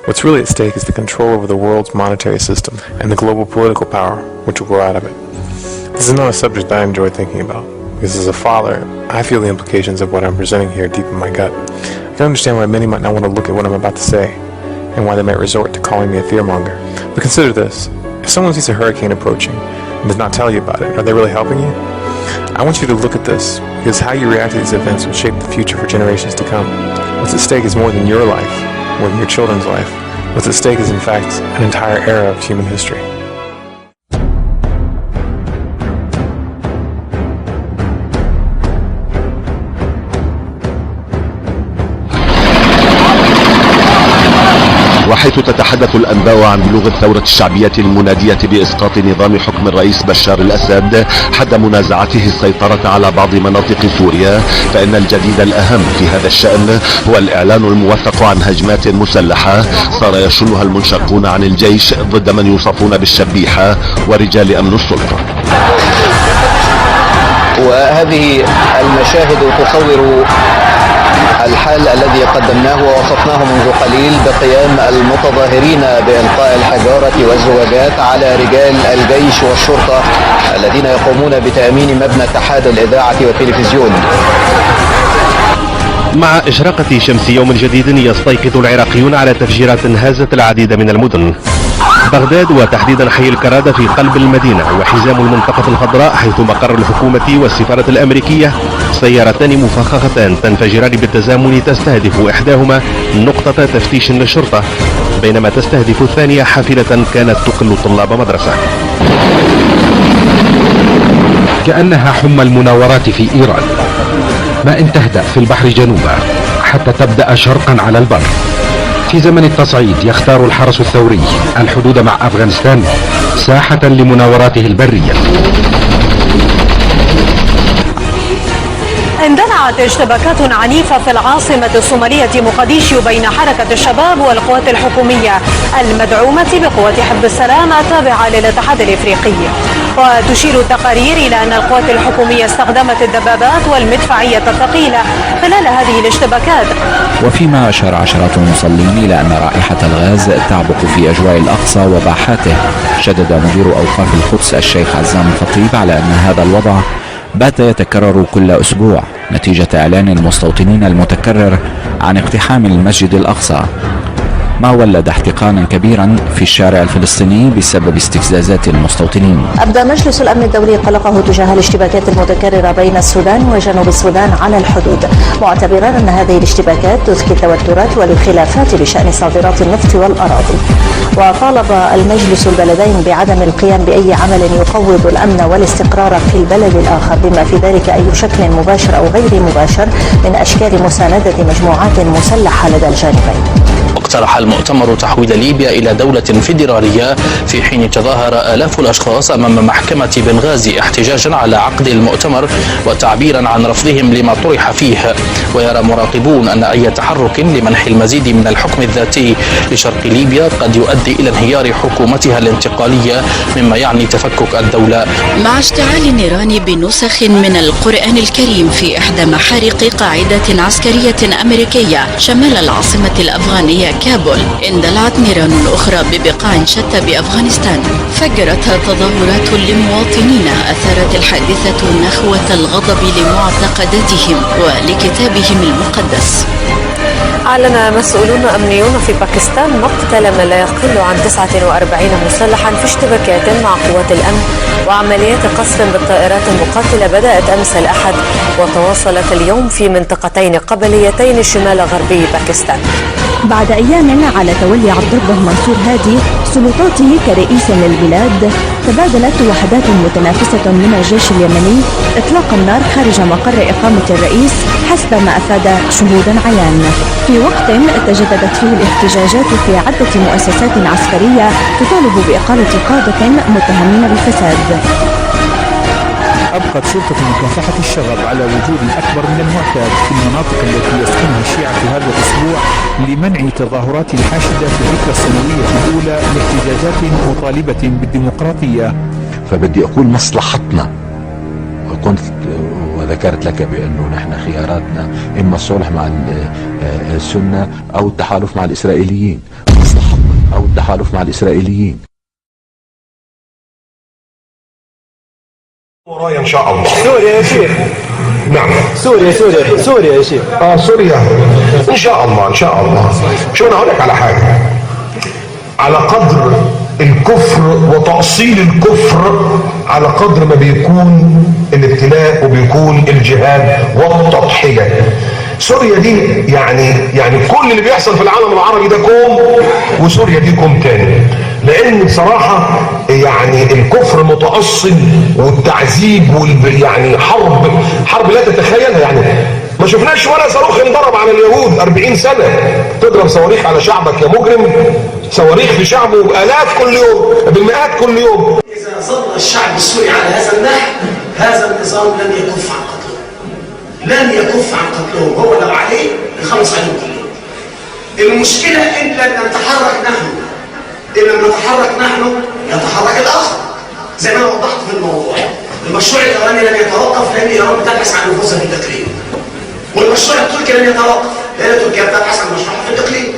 What's really at stake is the control over the world's monetary system and the global political power which will grow out of it. This is not a subject I enjoy thinking about, because as a father, I feel the implications of what I'm presenting here deep in my gut. I can understand why many might not want to look at what I'm about to say, and why they might resort to calling me a fearmonger. But consider this. If someone sees a hurricane approaching and does not tell you about it, are they really helping you? I want you to look at this, because how you react to these events will shape the future for generations to come. What's at stake is more than your life, more than your children's life. What's at stake is in fact an entire era of human history.
وحيث تتحدث الأنباء عن بلوغ الثورة الشعبية المنادية بإسقاط نظام حكم الرئيس بشار الأسد حد منازعته السيطرة على بعض مناطق سوريا، فإن الجديد الأهم في هذا الشأن هو الإعلان الموثق عن هجمات مسلحة صار يشنها المنشقون عن الجيش ضد من يوصفون بالشبيحة ورجال أمن السلطة.
وهذه المشاهد تصور الحال الذي قدمناه ووصفناه منذ قليل بقيام المتظاهرين بإلقاء الحجارة والزواجات على رجال الجيش والشرطة الذين يقومون بتأمين مبنى اتحاد الإذاعة والتلفزيون.
مع إشراقة شمس يوم جديد يستيقظ العراقيون على تفجيرات هازت العديد من المدن. بغداد وتحديدا حي الكرادة في قلب المدينة وحزام المنطقة الخضراء حيث مقر الحكومة والسفارة الأمريكية، سيارتان مفخختان تنفجران بالتزامن تستهدف إحداهما نقطة تفتيش للشرطة، بينما تستهدف الثانية حافلة كانت تقل طلاب مدرسة.
كأنها حمى المناورات في إيران، ما إن تهدأ في البحر جنوبا حتى تبدأ شرقا على البر. في زمن التصعيد يختار الحرس الثوري الحدود مع أفغانستان ساحة لمناوراته البرية.
اندلعت اشتباكات عنيفة في العاصمة الصومالية مقديشو بين حركة الشباب والقوات الحكومية المدعومة بقوات حب السلام التابعة للاتحاد الإفريقي. وتشير التقارير إلى أن القوات الحكومية استخدمت الدبابات والمدفعية الثقيلة خلال هذه الاشتباكات.
وفيما أشار عشرات المصلين إلى أن رائحة الغاز تعبق في أجواء الأقصى وباحاته، شدد مدير أوقاف القدس الشيخ عزام الخطيب على أن هذا الوضع بات يتكرر كل أسبوع نتيجة إعلان المستوطنين المتكرر عن اقتحام المسجد الأقصى، ما ولد احتقانا كبيرا في الشارع الفلسطيني بسبب استفزازات المستوطنين.
أبدى مجلس الأمن الدولي قلقه تجاه الاشتباكات المتكررة بين السودان وجنوب السودان على الحدود، معتبرا أن هذه الاشتباكات تذكي التوترات والخلافات بشأن صادرات النفط والأراضي. وطالب المجلس البلدين بعدم القيام بأي عمل يقوض الأمن والاستقرار في البلد الآخر، بما في ذلك أي شكل مباشر أو غير مباشر من أشكال مساندة مجموعات مسلحة لدى الجانبين.
اقترح المؤتمر تحويل ليبيا إلى دولة فيدرالية، في حين تظاهر آلاف الأشخاص أمام محكمة بنغازي احتجاجا على عقد المؤتمر وتعبيرا عن رفضهم لما طرح فيه. ويرى مراقبون أن أي تحرك لمنح المزيد من الحكم الذاتي لشرق ليبيا قد يؤدي إلى انهيار حكومتها الانتقالية، مما يعني تفكك الدولة.
مع اشتعال النيران بنسخ من القرآن الكريم في إحدى محارق قاعدة عسكرية أمريكية شمال العاصمة الأفغانية كابول، اندلعت نيران أخرى ببقاع شتى بأفغانستان فجرتها تظاهرات لمواطنين أثارت الحادثة نخوة الغضب لمعتقداتهم ولكتابهم المقدس.
أعلن مسؤولون أمنيون في باكستان مقتل ما لا يقل عن 49 مسلحا في اشتباكات مع قوات الأمن وعمليات قصف بالطائرات المقاتلة بدأت أمس الأحد وتواصلت اليوم في منطقتين قبليتين شمال غربي باكستان.
بعد أيام على تولي عبد الله منصور هادي سلطاته كرئيس للبلاد، تبادلت وحدات متنافسة من الجيش اليمني إطلاق النار خارج مقر إقامة الرئيس حسب ما أفاد شهود عيان، في وقت تجددت فيه الاحتجاجات في عدة مؤسسات عسكرية تطالب بإقالة قادة متهمين بالفساد.
أبقت شرطة مكافحة الشغب على وجود أكبر من المعتاد في المناطق التي يسكنها الشيعة في هذا الأسبوع لمنع تظاهرات الحاشدة في الذكرى السنوية الأولى لاحتجاجات مطالبة بالديمقراطية.
فبدي أقول مصلحتنا، وكنت وذكرت لك بأنه نحن خياراتنا إما الصلح مع السنة أو التحالف مع الإسرائيليين، مصلحتنا أو التحالف مع الإسرائيليين.
ورايا ان شاء الله.
سوريا يا شيخ.
نعم.
سوريا يا شيخ.
سوريا ان شاء الله ان شاء الله. شو انا هقول لك على حاجه. على قدر الكفر وتأصيل الكفر على قدر ما بيكون الابتلاء وبيكون الجهاد والتضحيه. سوريا دي يعني كل اللي بيحصل في العالم العربي ده كوم، وسوريا دي كوم تاني. لان بصراحه يعني الكفر متأصل والتعذيب يعني حرب لا تتخيلها. يعني ما شفناش ولا صاروخ انضرب على اليهود 40 سنه. تضرب صواريخ على شعبك يا مجرم، صواريخ في شعبه بالاف كل يوم، بالمئات كل يوم.
اذا ظل الشعب السوري على هذا النحو، هذا النظام لن يكف عن قتله، لن يكف عن قتلهم. هو لو عليه يخلص عليهم كلهم. المشكله ان لم نتحرك نحن، إن لم نتحرك نحن يتحرك الآخر. زي ما أنا وضحت في الموضوع، المشروع الإيراني لن يتوقف لأن إيران بتبحث عن نفوذها في الإقليم. والمشروع التركي لن يتوقف لأن تركيا بتبحث عن مشروعها في الإقليم.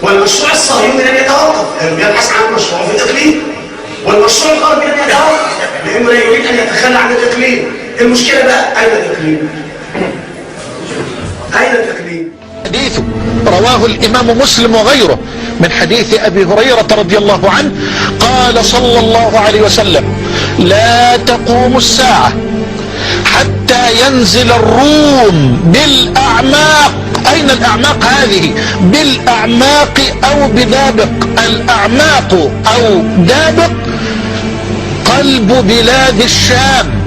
والمشروع الصهيوني لن يتوقف لأنه يبحث عن مشروعه في الإقليم. والمشروع الغربي لن يتوقف لأنه لا يريد أن يتخلى عن الإقليم. المشكلة بقى أين الإقليم؟ أين الإقليم؟
حديث رواه الإمام مسلم وغيره من حديث أبي هريرة رضي الله عنه قال صلى الله عليه وسلم: لا تقوم الساعة حتى ينزل الروم بالأعماق. أين الأعماق هذه؟ بالأعماق أو بدابق. الأعماق أو دابق قلب بلاد الشام.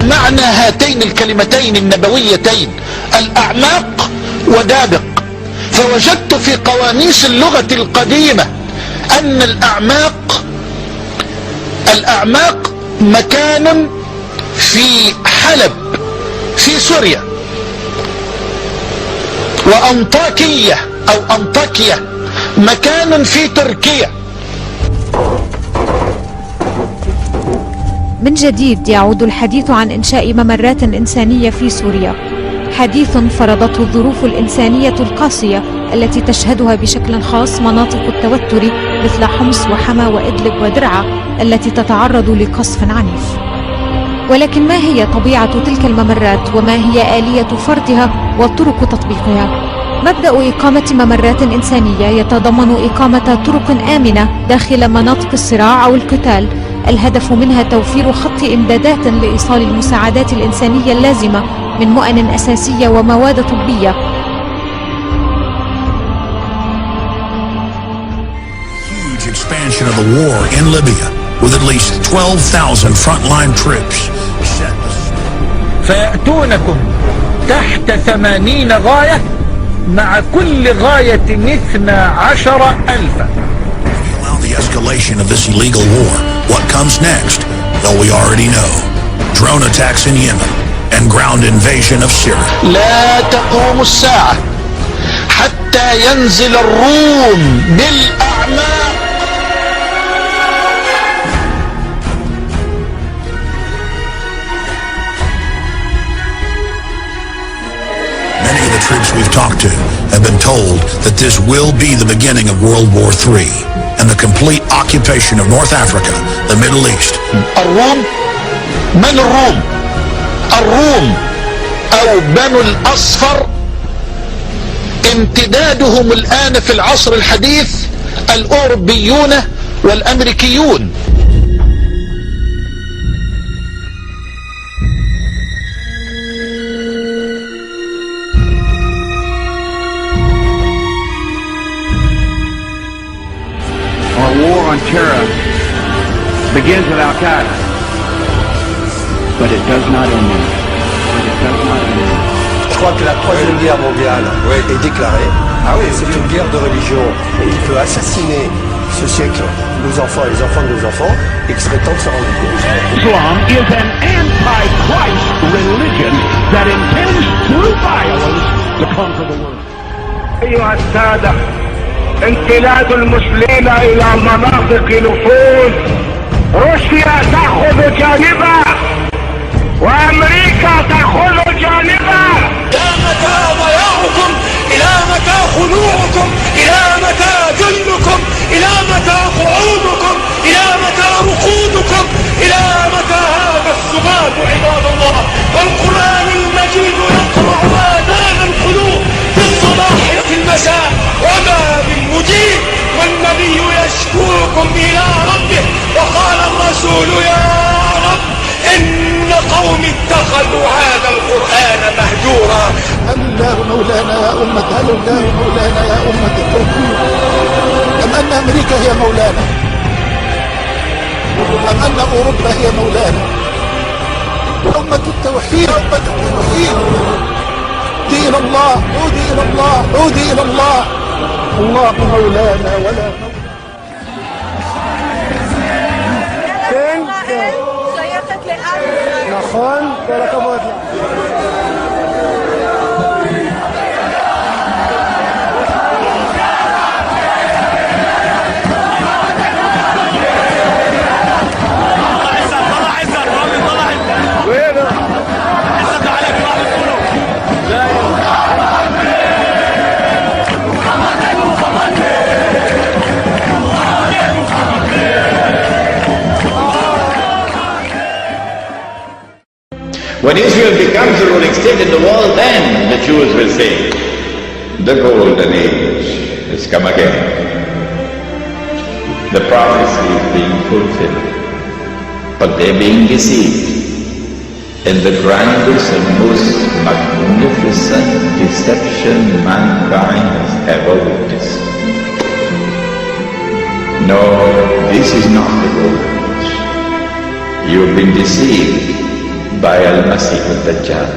مع
معنى هاتين الكلمتين النبويتين الأعماق ودابق، فوجدت في قواميس اللغة القديمة أن الأعماق مكان في حلب في سوريا، وأنطاكية أو أنطاكية مكان في تركيا.
من جديد يعود الحديث عن إنشاء ممرات إنسانية في سوريا، حديث فرضته الظروف الإنسانية القاسية التي تشهدها بشكل خاص مناطق التوتر مثل حمص وحما وإدلب ودرعا التي تتعرض لقصف عنيف. ولكن ما هي طبيعة تلك الممرات وما هي آلية فرضها وطرق تطبيقها؟ مبدأ إقامة ممرات إنسانية يتضمن إقامة طرق آمنة داخل مناطق الصراع أو القتال، الهدف منها توفير خط إمدادات لإيصال المساعدات الإنسانية اللازمة من مؤن أساسية ومواد طبية. Huge expansion of the war in Libya with at least 12,000 frontline troops.
فيأتونكم تحت 80 غاية مع كل غاية 12,000.
Allow the escalation of this illegal war. What comes next? Though we already know. Drone attacks in Yemen and ground invasion of Syria.
لا تقوم الساعة حتى ينزل الروم بالأعماق.
Many of the troops we've talked to have been told that this will be the beginning of World War III and the complete occupation of North Africa, the Middle East.
الروم؟ من الروم؟ الروم أو بنو الأصفر امتدادهم الآن في العصر الحديث الأوروبيون والأمريكيون.
Our war on terror begins with Al-Qaeda, but it does not end there.
Je crois que la troisième guerre mondiale est déclarée. C'est une guerre de religion et il peut assassiner ce siècle nos enfants et les enfants de nos enfants et qu'il serait temps de se rendre compte.
Islam is an anti-Christ religion that intends through violence to conquer the world.
أيها السادة، امتداد المسلمين إلى مناطق نفوذ، روسيا تأخذ جانبا وأمريكا تأخذ جانبا.
إلى متى ضياعكم؟ إلى متى خنوعكم؟ إلى متى ذلكم؟ إلى متى قعودكم؟ إلى متى رقودكم؟ إلى متى هذا السبات عباد الله؟ والقرآن المجيد يقرأ آذان القلوب في الصباح وفي المساء وما بالمجيب، والنبي يشكوكم إلى ربه وقال الرسول يا رب إن قوم اتخذوا هذا القرآن مهجورا.
هل الله مولانا يا أمة؟ هل الله مولانا يا أمة التوحيد؟ أم أن أمريكا هي مولانا؟ أم أن أوروبا هي مولانا؟ أمة التوحيد، أمة التوحيد، عودي إلى الله، عودي إلى الله، عودي إلى الله. الله مولانا ولا נכון, כל הכבוד.
When Israel becomes the ruling state in the world, then the Jews will say, the golden age has come again. The prophecy is being fulfilled, but they're being deceived in the grandest and most magnificent deception mankind has ever witnessed. No, this is not the golden age. You've been deceived by Al-Masih al-Dajjal.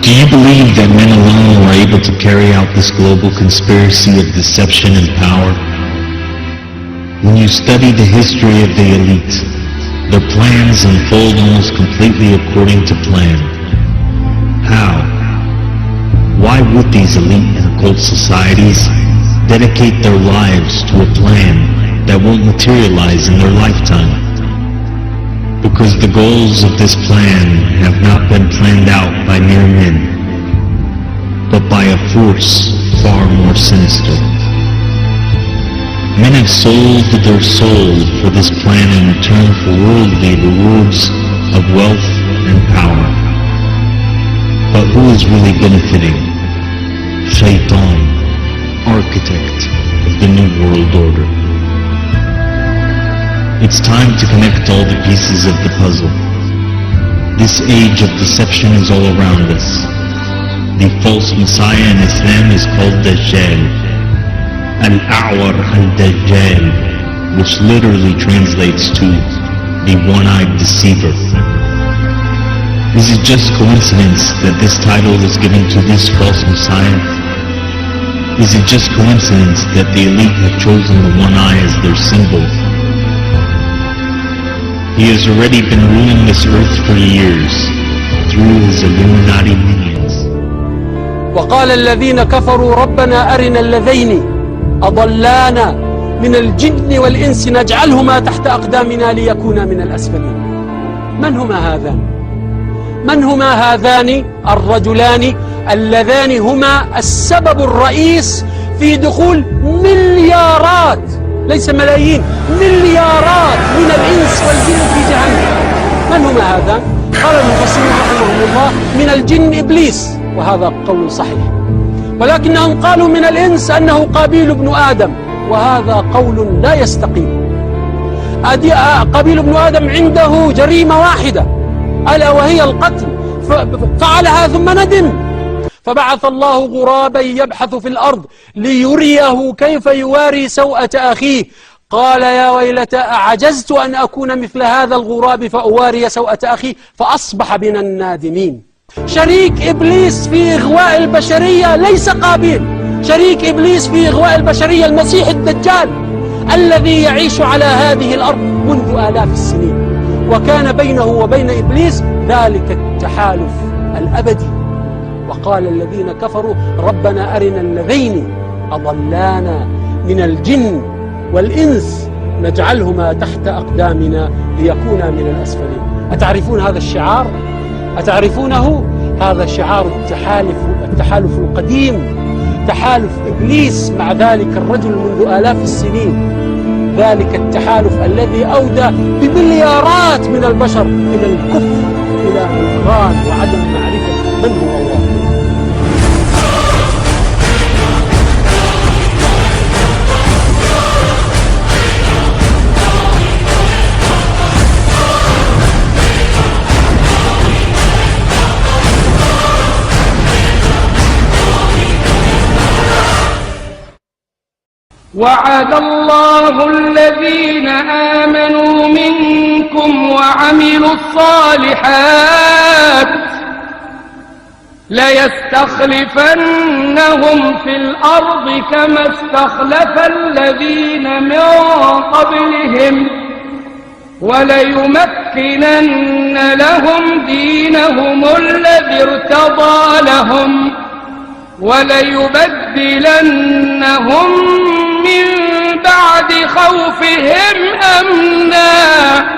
Do you believe that men alone were able to carry out this global conspiracy of deception and power? When you study the history of the elite, their plans unfold almost completely according to plan. How? Why would these elite and occult societies dedicate their lives to a plan that won't materialize in their lifetime? Because the goals of this plan have not been planned out by mere men, but by a force far more sinister. Men have sold their soul for this plan in return for worldly rewards of wealth and power. But who is really benefiting? Shaitan, architect of the New World Order. It's time to connect all the pieces of the puzzle. This age of deception is all around us. The false Messiah in Islam is called Dajjal. Al-A'war al-Dajjal, which literally translates to the one-eyed deceiver. Is it just coincidence that this title is given to this false Messiah? Is it just coincidence that the elite have chosen the one eye as their symbol? He has already been ruling this earth for years through his Illuminati minions.
وقال الذين كفروا ربنا أرنا اللذين أضلانا من الجن والإنس نجعلهما تحت أقدامنا ليكونا من الأسفلين. من هما هذان؟ من هما هذان الرجلان اللذان هما السبب الرئيس في دخول مليارات، ليس ملايين، مليارات من الإنس والجن في جهنم؟ من هما هذان؟ قال المفسرون رحمهم الله من الجن إبليس، وهذا قول صحيح، ولكنهم قالوا من الإنس أنه قابيل بن آدم، وهذا قول لا يستقيم. قابيل بن آدم عنده جريمة واحدة ألا وهي القتل، فعلها ثم ندم، فبعث الله غرابا يبحث في الأرض ليريه كيف يواري سوءة أخيه، قال يا ويلتى أعجزت أن أكون مثل هذا الغراب فأواري سوءة أخي، فأصبح من النادمين. شريك إبليس في إغواء البشرية ليس قابيل، شريك إبليس في إغواء البشرية المسيح الدجال الذي يعيش على هذه الأرض منذ آلاف السنين، وكان بينه وبين إبليس ذلك التحالف الأبدي. وقال الذين كفروا ربنا أرنا اللذين أضلانا من الجن والإنس نجعلهما تحت أقدامنا ليكونا من الأسفلين. أتعرفون هذا الشعار؟ أتعرفونه؟ هذا شعار التحالف القديم تحالف إبليس مع ذلك الرجل منذ آلاف السنين، ذلك التحالف الذي أودى بمليارات من البشر إلى الكفر، إلى الإكراه وعدم معرفة من هو الله.
وعد الله الذين آمنوا منكم وعملوا الصالحات ليستخلفنهم في الأرض كما استخلف الذين من قبلهم وليمكنن لهم دينهم الذي ارتضى لهم وليبدلنهم من بعد خوفهم أمنا.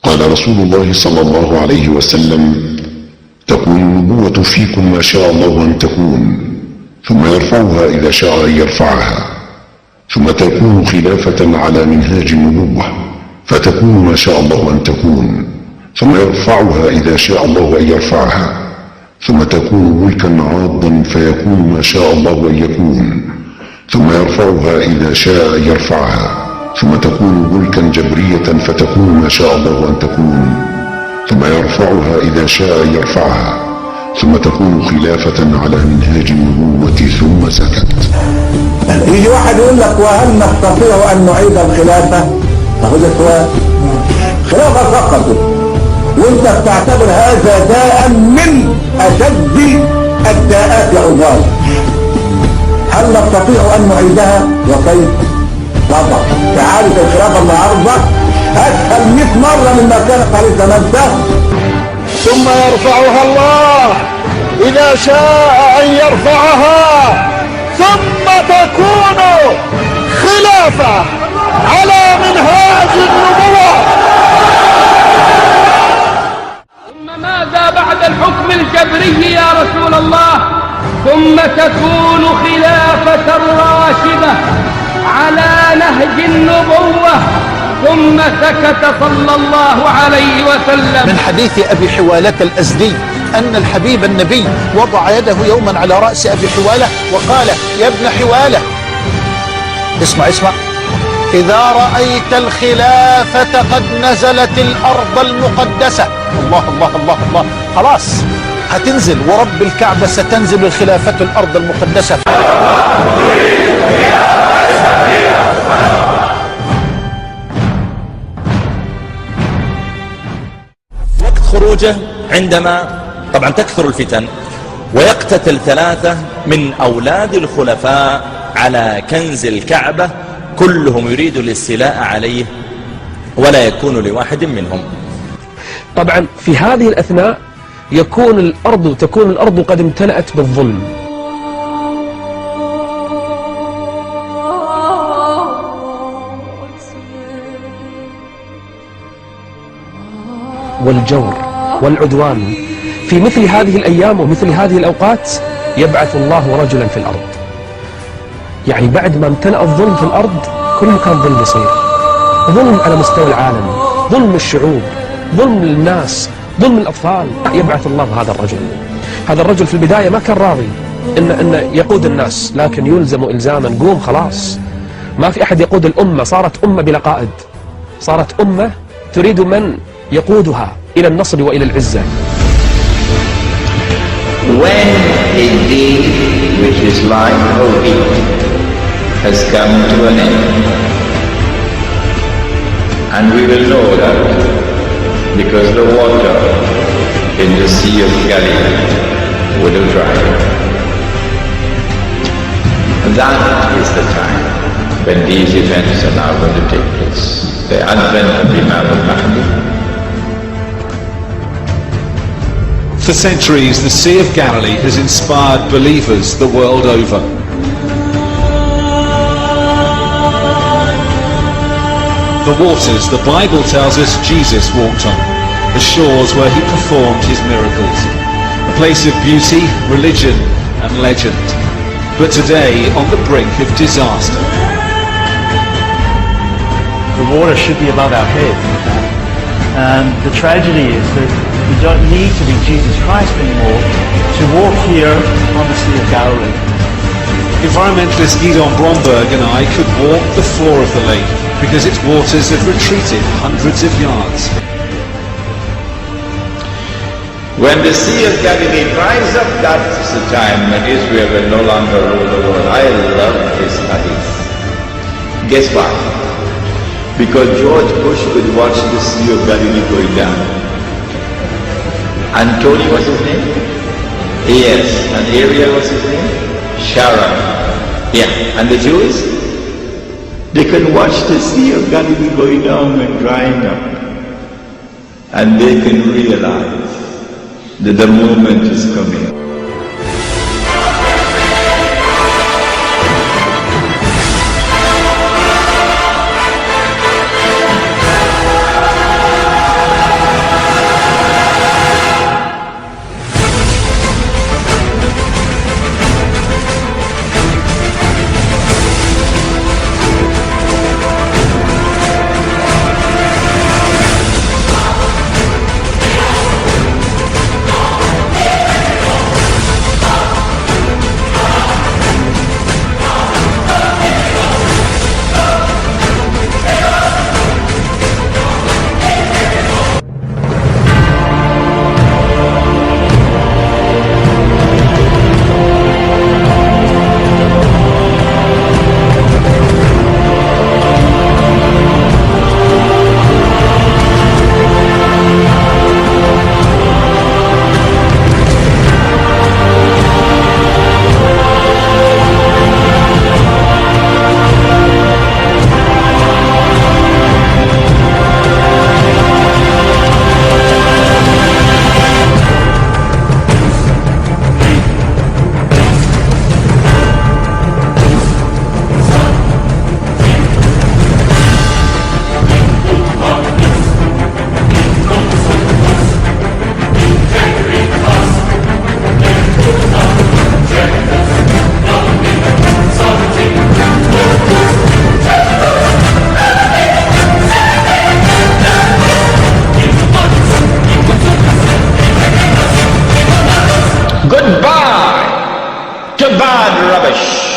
قال رسول الله صلى الله عليه وسلم: تكون النبوة فيكم ما شاء الله أن تكون، ثم يرفعها إذا شاء أن يرفعها، ثم تكون خلافة على منهاج النبوة فتكون ما شاء الله أن تكون، ثم يرفعها إذا شاء الله أن يرفعها، ثم تكون ملكا عاضا فيكون ما شاء الله أن يكون، ثم يرفعها إذا شاء أن يرفعها، ثم تكون ملكا جبرية فتكون ما شاء الله أن تكون، ثم يرفعها إذا شاء أن يرفعها، ثم تكون خلافة على منهاج النبوة. ثم سكت.
يجي واحد يقول لك: وهل نستطيع أن نعيد الخلافة؟ أهو ده سؤال. خلافة سقطت وأنت بتعتبر هذا داء من أشد الداءات عضال. هل نستطيع أن نعيدها؟ وكيف؟ طبعا. تعالي في الخلافة النهارده أسهل 100 مرة مما كانت عليه زمان سهل.
ثم يرفعها الله إذا شاء أن يرفعها، ثم تكون خلافة على منهاج النبوة.
ثم ماذا بعد الحكم الجبري يا رسول الله؟ ثم تكون خلافة راشدة على نهج النبوة. ثم سكت صلى الله عليه وسلم.
من حديث أبي حوالة الأزدي أن الحبيب النبي وضع يده يوما على رأس أبي حوالة وقال: يا ابن حوالة، اسمع، إذا رأيت الخلافة قد نزلت الأرض المقدسة. الله الله الله الله، خلاص هتنزل، ورب الكعبة ستنزل الخلافة الأرض المقدسة.
وقت خروجه عندما طبعا تكثر الفتن ويقتتل 3 من أولاد الخلفاء على كنز الكعبة كلهم يريد الاستيلاء عليه ولا يكون لواحد منهم.
طبعا في هذه الأثناء تكون الأرض قد امتلأت بالظلم. والجور والعدوان. في مثل هذه الأيام ومثل هذه الأوقات يبعث الله رجلا في الأرض. يعني بعد ما امتلأ الظلم في الأرض كل مكان ظلم يصير، ظلم على مستوى العالم، ظلم الشعوب، ظلم الناس، ظلم الأطفال. يبعث الله هذا الرجل. هذا الرجل في البداية ما كان راضي إن يقود الناس، لكن يلزم إلزاما. قوم خلاص، ما في أحد يقود الأمة، صارت أمة بلا قائد، صارت أمة تريد من يقودها إلى النصر وإلى العزة.
When a day which is like a week has come to an end, and we will know that because the water in the Sea of Galilee would have dried. That is the time when these events are now going to take place. The advent of Imam al-Mahdi.
For centuries, the Sea of Galilee has inspired believers the world over. The waters the Bible tells us Jesus walked on, the shores where he performed his miracles, a place of beauty, religion and legend, but today on the brink of disaster.
The water should be above our head, and the tragedy is that we don't need to be Jesus Christ anymore to walk here on the Sea of Galilee.
Environmentalist Guidon Bromberg and I could walk the floor of the lake because its waters have retreated hundreds of yards.
When the Sea of Galilee dries up, that's the time when Israel will no longer rule the world. I love this hadith. Guess why? Because George Bush could watch the Sea of Galilee going down. And Tony was his name? Yes. And Ariel was his name? Sharon. Yeah. And the Jews? They can watch the Sea of Galilee going down and drying up. And they can realize that the moment is coming. Goodbye to bad rubbish.